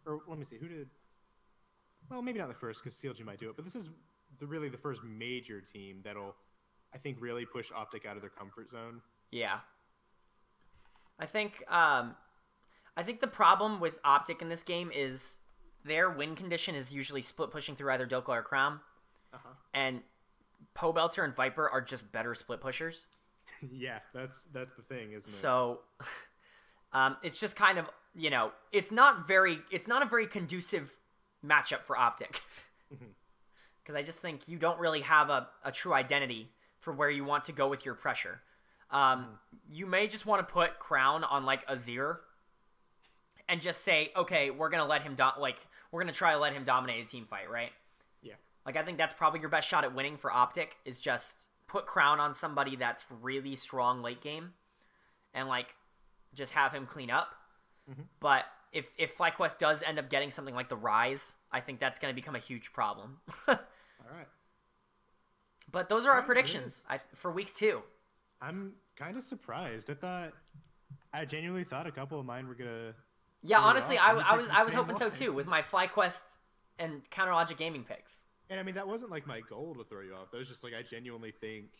or let me see, well, maybe not the first, because CLG might do it, but this is really the first major team that'll, I think, really push Optic out of their comfort zone. Yeah. I think the problem with Optic in this game is their win condition is usually split pushing through either Dokla or Crown, and Pobelter and Viper are just better split pushers. Yeah, that's the thing, isn't it? So, it's just kind of, it's not a very conducive matchup for Optic. Because I just think you don't really have a true identity for where you want to go with your pressure. You may just want to put Crown on like Azir and just say, okay, we're gonna let him we're gonna try to let him dominate a team fight, right? Yeah. Like, I think that's probably your best shot at winning for Optic, is just put Crown on somebody that's really strong late game and just have him clean up. But if FlyQuest does end up getting something like the Rise, I think that's going to become a huge problem. All right. But those are our predictions for week 2. I'm kind of surprised. I genuinely thought a couple of mine were gonna. Yeah, honestly, I was hoping so too with my FlyQuest and Counter Logic Gaming picks. And I mean, that wasn't like my goal to throw you off. That was just like I genuinely think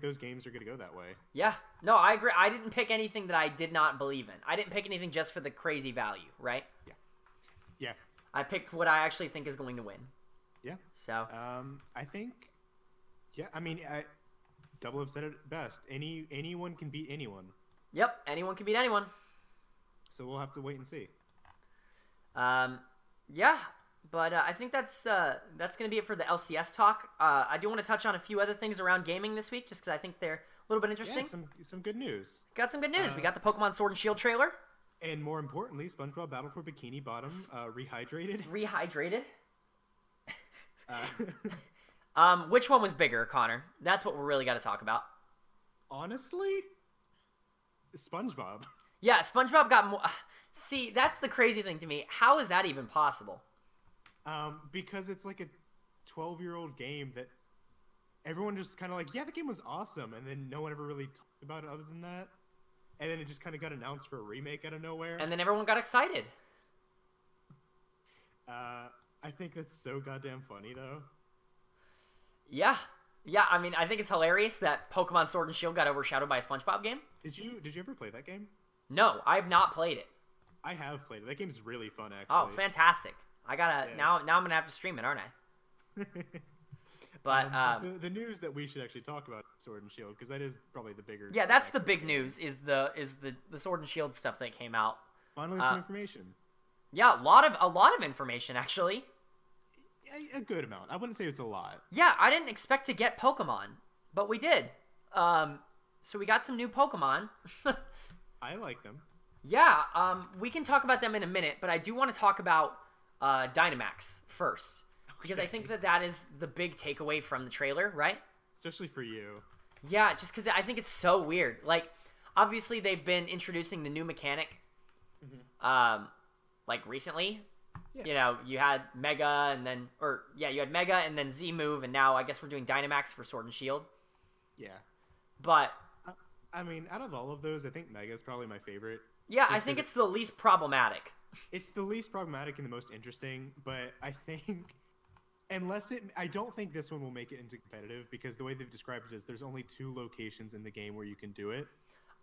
those games are gonna go that way. Yeah, no, I agree. I didn't pick anything that I did not believe in. I didn't pick anything just for the crazy value, right? Yeah. I picked what I actually think is going to win. Yeah. So. I think. Yeah, I mean, Double have said it best. Anyone can beat anyone. Yep, anyone can beat anyone. So we'll have to wait and see. Yeah, but I think that's gonna be it for the LCS talk. I do want to touch on a few other things around gaming this week, just because I think they're a little bit interesting. Yeah, some good news. Got some good news. We got the Pokemon Sword and Shield trailer. And more importantly, SpongeBob Battle for Bikini Bottom rehydrated. Rehydrated. Which one was bigger, Connor? That's what we really got to talk about. Honestly, SpongeBob. Yeah, SpongeBob got more. See, that's the crazy thing to me. How is that even possible? Because it's like a 12-year-old game that everyone just kind of like, yeah, the game was awesome, and then no one ever really talked about it other than that. And then it just kind of got announced for a remake out of nowhere. And then everyone got excited. I think that's so goddamn funny, though. Yeah. Yeah, I mean, I think it's hilarious that Pokemon Sword and Shield got overshadowed by a SpongeBob game. Did you ever play that game? No, I have not played it. I have played it. That game's really fun, actually. Oh, fantastic. I gotta now I'm gonna have to stream it, aren't I? But the news that we should actually talk about Sword and Shield, because that is probably the bigger. Yeah, that's the big news. Is the Sword and Shield stuff that came out. Finally, some information. Yeah, a lot of information actually. A good amount. I wouldn't say it's a lot. Yeah, I didn't expect to get Pokemon, but we did. So we got some new Pokemon. I like them. Yeah, we can talk about them in a minute, but I do want to talk about Dynamax first. Because I think that is the big takeaway from the trailer, right? Especially for you. Yeah, just because I think it's so weird. Like, obviously they've been introducing the new mechanic, like recently. Yeah. You know, you had Mega and then, you had Mega and then Z move, and now I guess we're doing Dynamax for Sword and Shield. Yeah. But I mean, out of all of those, I think Mega is probably my favorite. Yeah, I think it's the least problematic. It's the least problematic and the most interesting, but I think I don't think this one will make it into competitive, because the way they've described it is there's only 2 locations in the game where you can do it.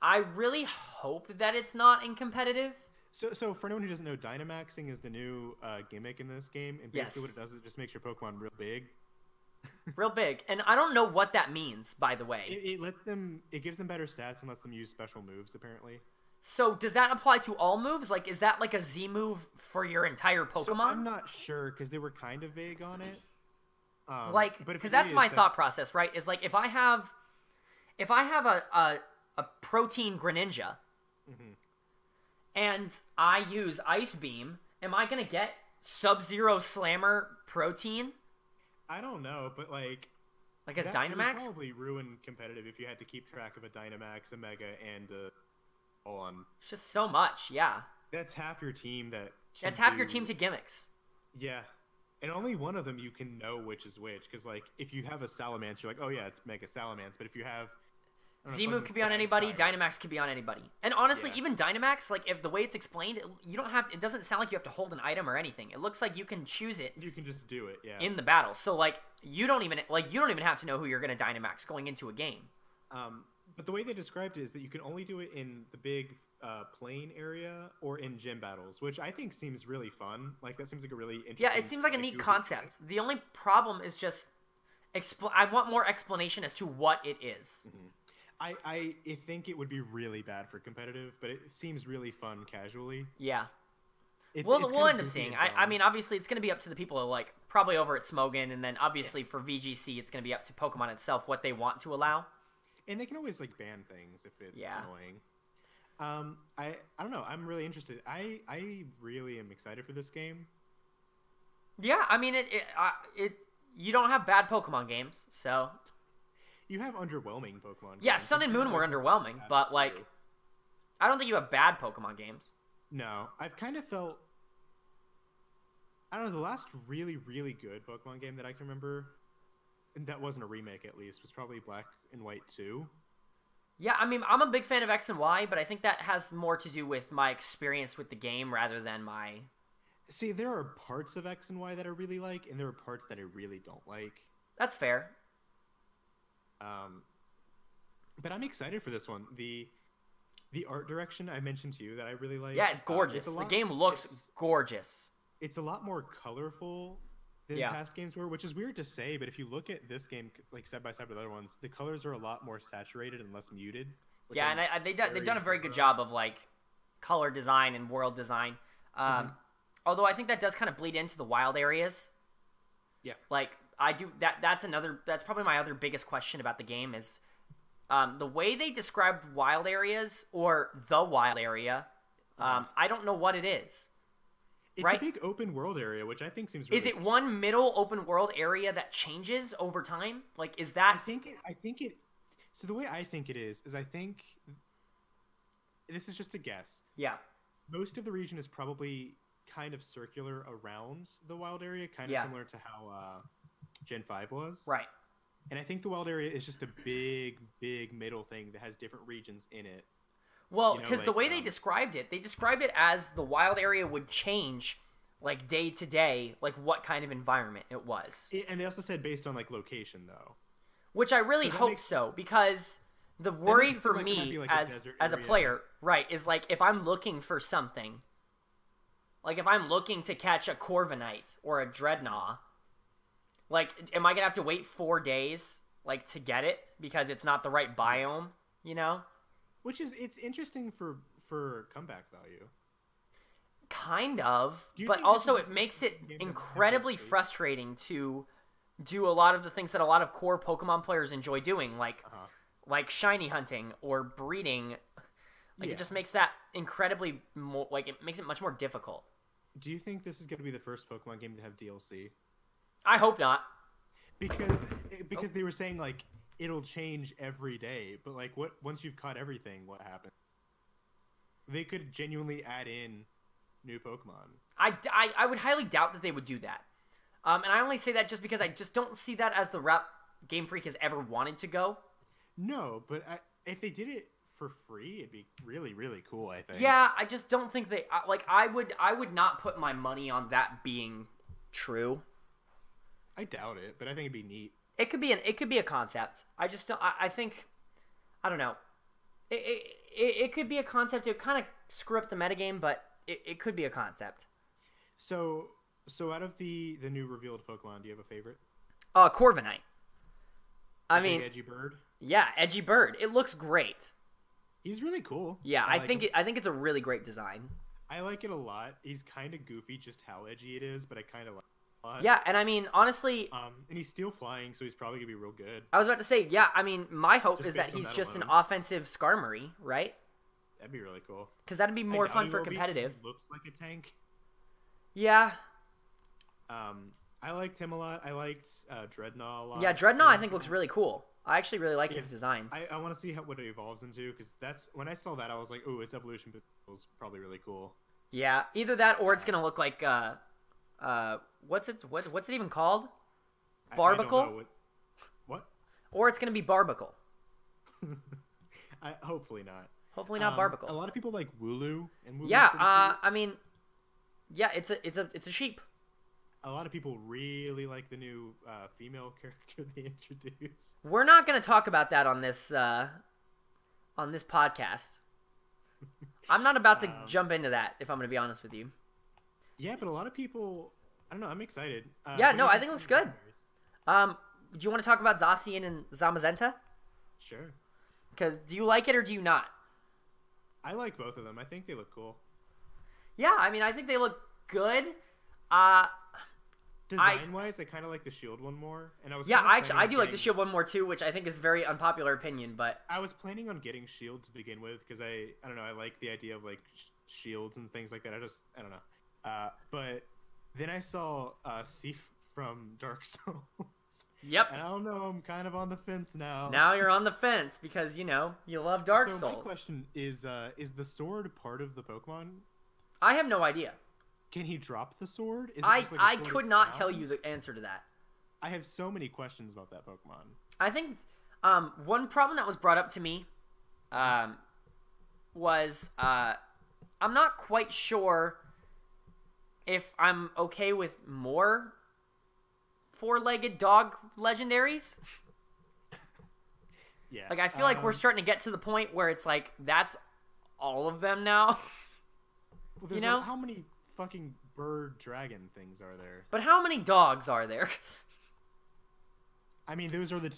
I really hope that it's not in competitive. So for anyone who doesn't know, Dynamaxing is the new gimmick in this game, and basically what it does is it just makes your Pokemon real big. Real big. And I don't know what that means, by the way. It gives them better stats and lets them use special moves, apparently. So does that apply to all moves? Like, is that like a Z move for your entire Pokemon? So I'm not sure, because they were kind of vague on it. Because that's my thought process, right? Is like, if I have a protein Greninja, and I use Ice Beam, am I gonna get Sub-Zero Slammer protein? I don't know, but like as Dynamax? Would probably ruin competitive if you had to keep track of a Dynamax, a Mega, and a on. It's just so much, yeah. That's half your team That's half your team to gimmicks. Yeah. And only one of them you can know which is which, because like if you have a Salamence, you're like, oh yeah, it's Mega Salamence. But if you have Z-move could be on anybody, Dynamax could be on anybody. And honestly, even Dynamax, like, if the way it's explained, it doesn't sound like you have to hold an item or anything. It looks like you can choose it. You can just do it, yeah. In the battle. So, like, you don't even have to know who you're going to Dynamax going into a game. But the way they described it is that you can only do it in the big plane area or in gym battles, which I think seems really fun. Like, that seems like a really interesting... Yeah, it seems like a neat concept. Thing. The only problem is just... I want more explanation as to what it is. I think it would be really bad for competitive, but it seems really fun casually. Yeah. We'll end up seeing. I mean, obviously, it's going to be up to the people who, like, probably over at Smogon, and then obviously for VGC, it's going to be up to Pokemon itself what they want to allow. And they can always, like, ban things if it's annoying. I don't know. I'm really interested. I really am excited for this game. Yeah, I mean, you don't have bad Pokemon games, so... You have underwhelming Pokemon games. Yeah, Sun and Moon were underwhelming, but, like, I don't think you have bad Pokemon games. No, I've kind of felt... I don't know, the last really, really good Pokemon game that I can remember and that wasn't a remake at least, was probably Black and White 2. Yeah, I mean, I'm a big fan of X and Y, but I think that has more to do with my experience with the game rather than my... See, there are parts of X and Y that I really like, and there are parts that I really don't like. That's fair. But I'm excited for this one. The art direction I mentioned to you that I really like. Yeah, it's gorgeous. The game looks gorgeous. It's a lot more colorful than past games were, which is weird to say, but if you look at this game like side by side with other ones, the colors are a lot more saturated and less muted. Yeah, and they've done a very good job of like color design and world design. Although I think that does kind of bleed into the wild areas. Yeah. Like that's probably my other biggest question about the game is the way they described wild areas or the wild area. I don't know what it is. It's a big open world area, which I think seems really Is it one middle open world area that changes over time? Like, is that... I think it... So the way I think it is I think... This is just a guess. Yeah. Most of the region is probably kind of circular around the wild area, kind of similar to how Gen 5 was. Right. And I think the wild area is just a big, big middle thing that has different regions in it. Well, because the way they described it as the wild area would change, like, day to day, like, what kind of environment it was. And they also said based on, like, location, though. Which I really hope so, because the worry for me like as a player, right, is, like, if I'm looking for something, like, if I'm looking to catch a Corviknight or a Dreadnought, like, am I going to have to wait 4 days, like, to get it because it's not the right biome, you know? Which is, it's interesting for comeback value. Kind of, but also it makes it incredibly frustrating to do a lot of the things that a lot of core Pokemon players enjoy doing, like shiny hunting or breeding. Like, it just makes that incredibly, it makes it much more difficult. Do you think this is going to be the first Pokemon game to have DLC? I hope not. Because they were saying, like, it'll change every day, but like once you've caught everything, what happens? They could genuinely add in new Pokemon. I would highly doubt that they would do that. And I only say that just because I just don't see that as the route Game Freak has ever wanted to go. No, but if they did it for free, it'd be really, really cool, I think. Yeah, I just don't think they I would not put my money on that being true. I doubt it, but I think it'd be neat. It could be a concept. I just don't. I think, I don't know. It could be a concept. It would kind of screw up the metagame, but it could be a concept. So out of the new revealed Pokemon, do you have a favorite? Corviknight. I mean, Edgy Bird. Yeah, Edgy Bird. It looks great. He's really cool. Yeah, I think it's a really great design. I like it a lot. He's kind of goofy, just how edgy it is, but I kind of like. Yeah, and I mean, honestly... and he's still flying, so he's probably going to be real good. I was about to say, yeah, I mean, my hope is that he's just an offensive Skarmory, right? That'd be really cool. Because that'd be more fun for competitive. He looks like a tank. Yeah. I liked him a lot. I liked Dreadnought a lot. Yeah, Dreadnought I think looks really cool. I actually really like his design. I want to see what it evolves into, because when I saw that, I was like, ooh, its evolution was probably really cool. Yeah, either that or it's going to look like... what's it even called? Barbicle? I don't know what? Or it's gonna be Barbicle. Hopefully not. Hopefully not Barbicle. A lot of people like Wooloo, and Wooloo's yeah. pretty cute. I mean, yeah, it's a sheep. A lot of people really like the new female character they introduced. We're not gonna talk about that on this podcast. I'm not about to jump into that, if I'm gonna be honest with you. Yeah, but a lot of people, I don't know, I'm excited. Yeah, no, I think it looks good. Do you want to talk about Zacian and Zamazenta? Sure. Because do you like it or do you not? I like both of them. I think they look cool. Yeah, I mean, I think they look good. Design-wise, I kind of like the Shield one more. And I do like the Shield one more too, which I think is very unpopular opinion. But I was planning on getting Shield to begin with because I don't know, I like the idea of like shields and things like that. I don't know. But then I saw Sif from Dark Souls. Yep. And I don't know, I'm kind of on the fence now. Now you're on the fence because, you love Dark Souls. So my question is the sword part of the Pokemon? I have no idea. Can he drop the sword? I could not tell you the answer to that. I have so many questions about that Pokemon. I think one problem that was brought up to me was I'm not quite sure if I'm okay with more four-legged dog legendaries. Yeah. Like, I feel like we're starting to get to the point where it's like, that's all of them now. Well, you know? How many fucking bird dragon things are there? But how many dogs are there? I mean, those are the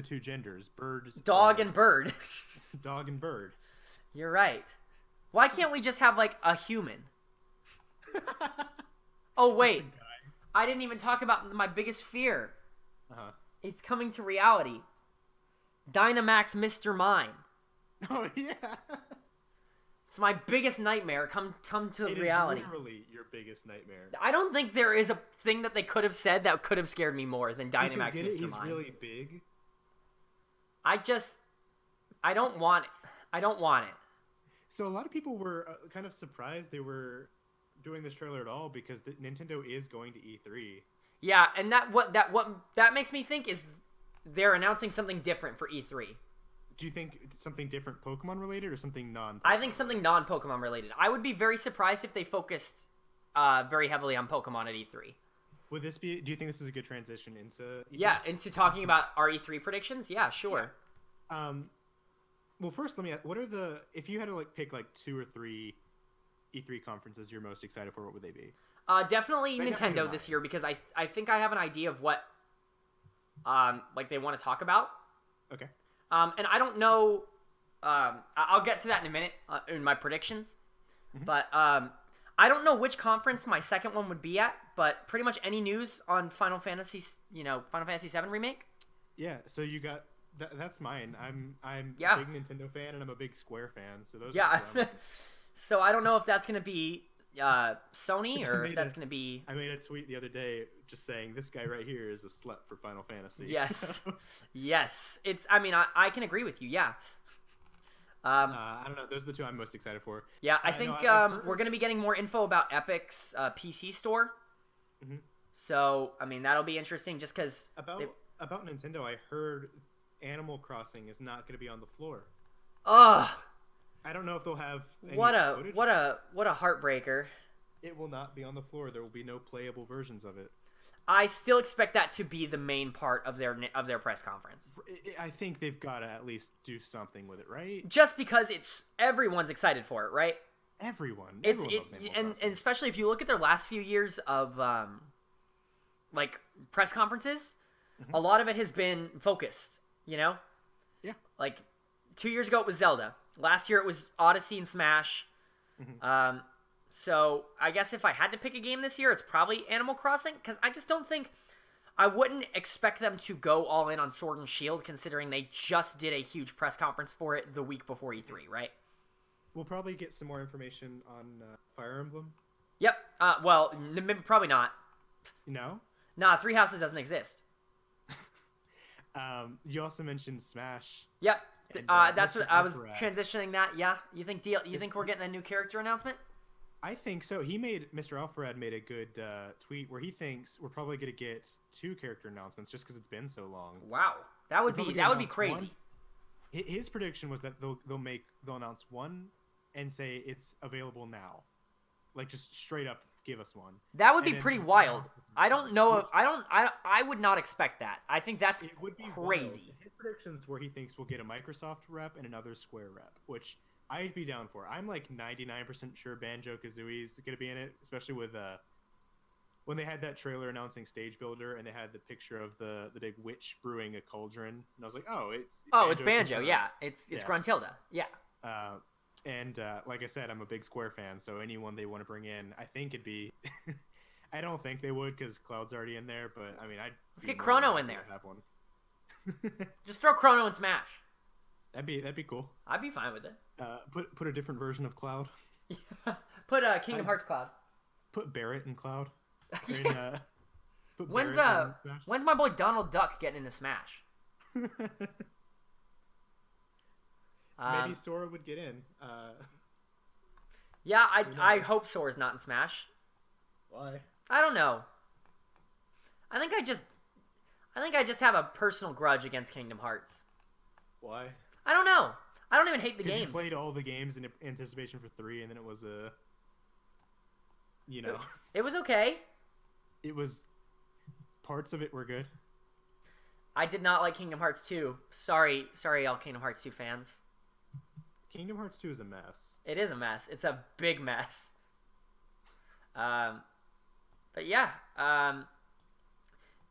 two genders, birds. Dog and bird. Dog and bird. You're right. Why can't we just have, like, a human? Oh, wait. I didn't even talk about my biggest fear. Uh-huh. It's coming to reality. Dynamax Mr. Mime. Oh, yeah. It's my biggest nightmare come to reality. It is literally your biggest nightmare. I don't think there is a thing that they could have said that could have scared me more than Dynamax Mr. He's Mime. really big. I don't want it. I don't want it. So a lot of people were kind of surprised they were doing this trailer at all because Nintendo is going to E3. Yeah, and that makes me think is they're announcing something different for E3. Do you think it's something different Pokemon related or something non-Pokemon? I think something non-Pokemon related. I would be very surprised if they focused very heavily on Pokemon at E3. Would this be? Do you think this is a good transition into E3? Yeah, into talking about our E3 predictions? Yeah, sure. Yeah. Well, first, let me ask, what are the, if you had to pick 2 or 3 E3 conferences you're most excited for, what would they be? Definitely Nintendo this year because I think I have an idea of what they want to talk about. Okay. And I don't know. I'll get to that in a minute in my predictions. Mm-hmm. But I don't know which conference my second one would be at. But pretty much any news on Final Fantasy VII Remake. Yeah. So you got that's mine. I'm a big Nintendo fan and I'm a big Square fan. So those. Yeah. So I don't know if that's gonna be Sony or if that's gonna be. I made a tweet the other day just saying this guy right here is a slut for Final Fantasy. Yes, yes. I mean, I can agree with you. Yeah. I don't know. Those are the two I'm most excited for. Yeah, I think we're gonna be getting more info about Epic's PC store. Mm-hmm. So I mean, that'll be interesting. Just because about Nintendo, I heard Animal Crossing is not gonna be on the floor. Ugh. I don't know if they'll have any footage. What a heartbreaker. It will not be on the floor. There will be no playable versions of it. I still expect that to be the main part of their press conference. I think they've got to at least do something with it, right? Just because everyone's excited for it, right? Everyone loves and especially if you look at their last few years of press conferences, mm-hmm. a lot of it has been focused, you know? Yeah. 2 years ago it was Zelda. Last year it was Odyssey and Smash. Mm-hmm. So I guess if I had to pick a game this year, it's probably Animal Crossing, because I just don't think I wouldn't expect them to go all in on Sword and Shield, considering they just did a huge press conference for it the week before E3, right? We'll probably get some more information on Fire Emblem. Yep. Well, probably not. No? Nah, Three Houses doesn't exist. You also mentioned Smash. Yep. That's what I was transitioning that. Yeah. You think we're getting a new character announcement? I think so. Mr. Alfred made a good tweet where he thinks we're probably going to get 2 character announcements just because it's been so long. Wow. That would be crazy. One. His prediction was that they'll announce one and say it's available now. Just straight up give us one. That would be pretty wild. I don't know. I would not expect that. I think that's crazy. Wild. His predictions where he thinks we'll get a Microsoft rep and another Square rep, which I'd be down for. I'm 99% sure Banjo-Kazooie is going to be in it, especially with when they had that trailer announcing Stage Builder and they had the picture of the big witch brewing a cauldron, and I was like, it's Banjo. Yeah, it's Gruntilda. Yeah. And like I said, I'm a big Square fan, so anyone they want to bring in, I think it'd be. I don't think they would because Cloud's already in there, but I mean, let's get Chrono in there. Have one. Just throw Chrono in Smash. That'd be cool. I'd be fine with it. Put a different version of Cloud. Put Kingdom Hearts Cloud. Put Barrett in Cloud. When's my boy Donald Duck getting into Smash? Maybe Sora would get in. Yeah, I hope Sora's not in Smash. Why? I don't know. I think I think I just have a personal grudge against Kingdom Hearts. Why? I don't know. I don't even hate the games. You played all the games in anticipation for 3, and then it was a... You know. It was okay. It was... Parts of it were good. I did not like Kingdom Hearts 2. Sorry, all Kingdom Hearts 2 fans. Kingdom Hearts 2 is a mess. It is a mess. It's a big mess. But yeah.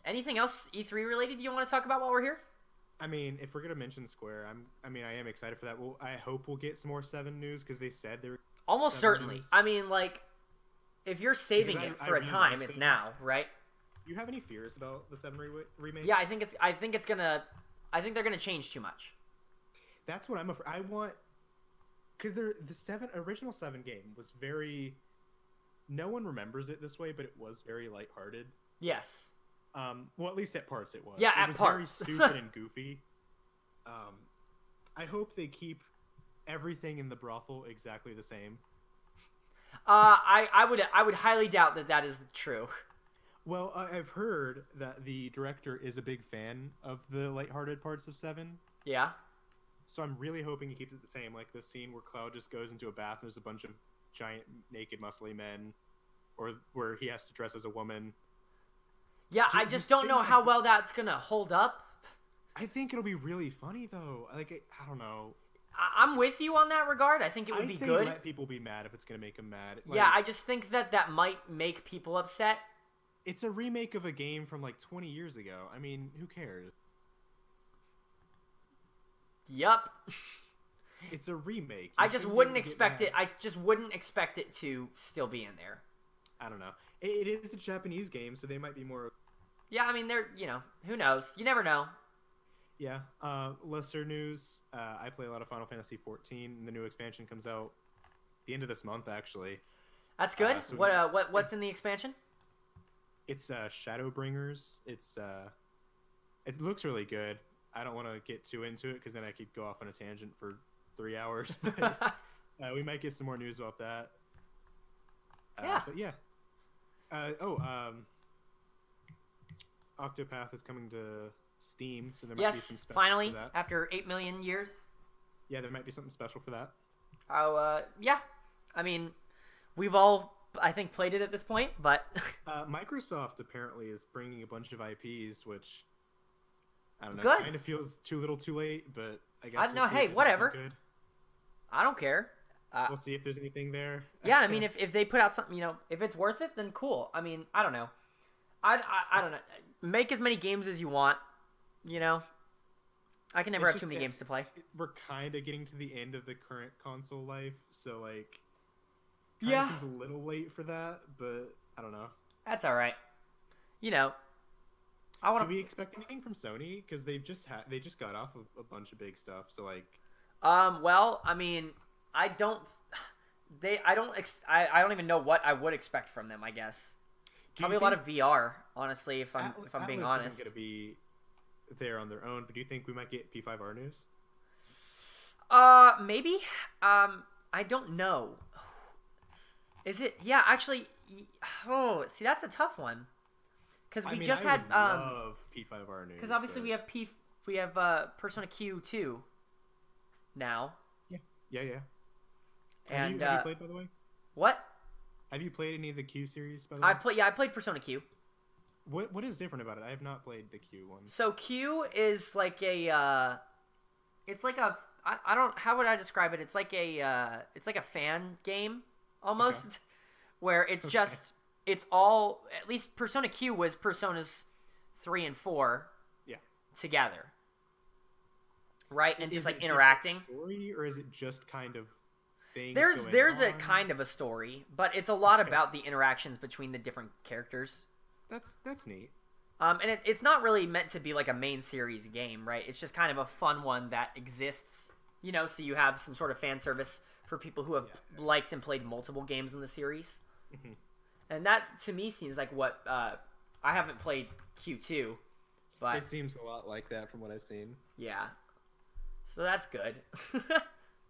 Anything else E3 related you want to talk about while we're here? I mean, if we're gonna mention Square, I am excited for that. Well, I hope we'll get some more 7 news because they said they were almost certainly. News. I mean, like, if you're saving it for a time, it's now, right? Do you have any fears about the 7 remake? Yeah, I think they're gonna change too much. That's what I'm afraid. I want, because the original 7 game was very. No one remembers it this way, but it was very lighthearted. Yes. Well, at least at parts it was. Yeah, it was parts. Very stupid and goofy. I hope they keep everything in the brothel exactly the same. I would highly doubt that is true. Well, I've heard that the director is a big fan of the lighthearted parts of 7. Yeah. So I'm really hoping he keeps it the same. Like the scene where Cloud just goes into a bath and there's a bunch of giant, naked, muscly men. Or where he has to dress as a woman. Yeah, I just don't know how well that's going to hold up. I think it'll be really funny, though. Like, I don't know. I'm with you on that regard. I think it would be good. Let people be mad if it's going to make them mad. Like, yeah, I just think that might make people upset. It's a remake of a game from like 20 years ago. I mean, who cares? Yup. It's a remake. I just wouldn't expect it. I just wouldn't expect it to still be in there. I don't know. It is a Japanese game, so they might be more... Yeah, I mean, they're, who knows? You never know. Yeah. Lesser news. I play a lot of Final Fantasy 14, and the new expansion comes out the end of this month, actually. That's good. So what's in the expansion? It's Shadowbringers. It looks really good. I don't want to get too into it, because then I could go off on a tangent for 3 hours. But we might get some more news about that. Yeah. But yeah. Octopath is coming to Steam, so there might be some special finally, for that. After 8 million years. Yeah, there might be something special for that. Yeah. I mean, we've all, I think, played it at this point, but... Microsoft apparently is bringing a bunch of IPs, which, I don't know, good. Kind of feels too little too late, but I guess I don't know, hey, whatever. Good. I don't care. We'll see if there's anything there. Yeah, I mean, if they put out something, if it's worth it, then cool. I mean, I don't know. I don't know. Make as many games as you want, I can never have too many games to play. We're kind of getting to the end of the current console life, so, like, yeah, seems a little late for that, but I don't know. That's all right. I want to... Do we expect anything from Sony? Because they just got off of a bunch of big stuff, so, like... Well, I mean... I don't even know what I would expect from them, I guess. Probably a lot of VR, honestly, if I'm being honest. Isn't going to be there on their own, but do you think we might get P5R news? Maybe. I don't know. Is it? Yeah, actually. Oh, see, that's a tough one. Because we just had love P5R news. Because obviously we have Persona Q2 now. Yeah. And have you played, by the way? What? Have you played any of the Q series, by the way? I played Persona Q. What is different about it? I have not played the Q one. So Q is like a it's like a I don't, how would I describe it? It's like a fan game almost, okay. Where it's just it's all, at least Persona Q was Personas 3 and 4 together. Right? And just like interacting. Story, or is it just kind of things There's a kind of a story, but it's a lot about the interactions between the different characters. That's neat. And it's not really meant to be like a main series game, right? It's just kind of a fun one that exists, so you have some sort of fan service for people who have liked and played multiple games in the series. Mm-hmm. And that, to me, seems like what, I haven't played Q2, but... It seems a lot like that from what I've seen. Yeah. So that's good.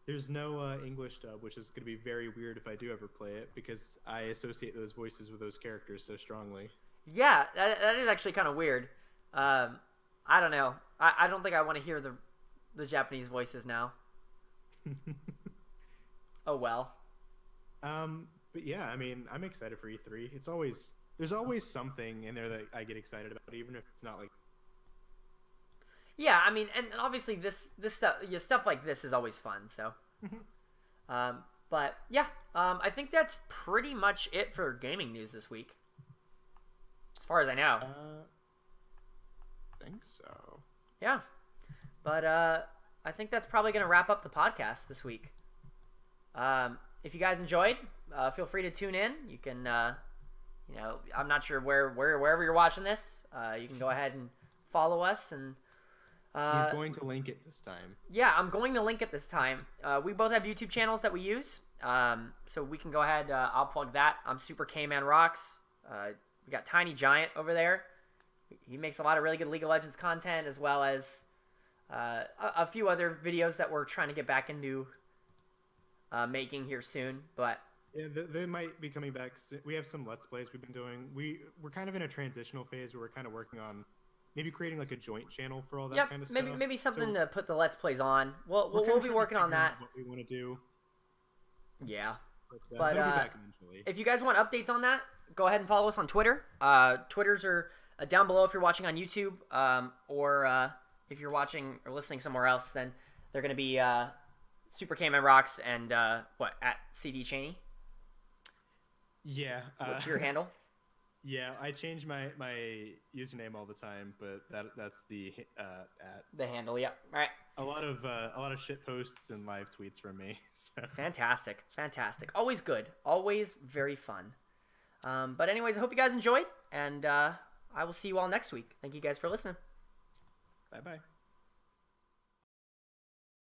There's no English dub, which is going to be very weird if I do ever play it, because I associate those voices with those characters so strongly. Yeah, that is actually kind of weird. I don't know. I don't think I want to hear the Japanese voices now. Oh well. But yeah, I mean, I'm excited for E3. There's always something in there that I get excited about, even if it's not like. Yeah, I mean, and obviously this stuff like this is always fun. So, but yeah, I think that's pretty much it for gaming news this week, as far as I know. I think so. Yeah, but I think that's probably gonna wrap up the podcast this week. If you guys enjoyed, feel free to tune in. You can, I'm not sure wherever you're watching this, you can go ahead and follow us and. He's going to link it this time. Yeah, I'm going to link it this time. We both have YouTube channels that we use, so we can go ahead. I'll plug that. I'm Super K-Man Rocks. We got Tiny Giant over there. He makes a lot of really good League of Legends content, as well as a few other videos that we're trying to get back into making here soon. But yeah, they might be coming back soon. We have some Let's Plays we've been doing. We're kind of in a transitional phase where we're kind of working on maybe creating like a joint channel for all that kind of stuff. Maybe something to put the Let's Plays on. We'll be working on that. What we want to do. Yeah. But that'll be back eventually. If you guys want updates on that, go ahead and follow us on Twitter. Twitters are down below if you're watching on YouTube, or if you're watching or listening somewhere else, then they're going to be Super K-Man Rocks and at CD Cheney. Yeah. What's your handle? Yeah, I change my username all the time, but that's the handle. Yeah, all right. A lot of shit posts and live tweets from me. So. Fantastic. Always good. Always very fun. But anyways, I hope you guys enjoyed, and I will see you all next week. Thank you guys for listening. Bye bye.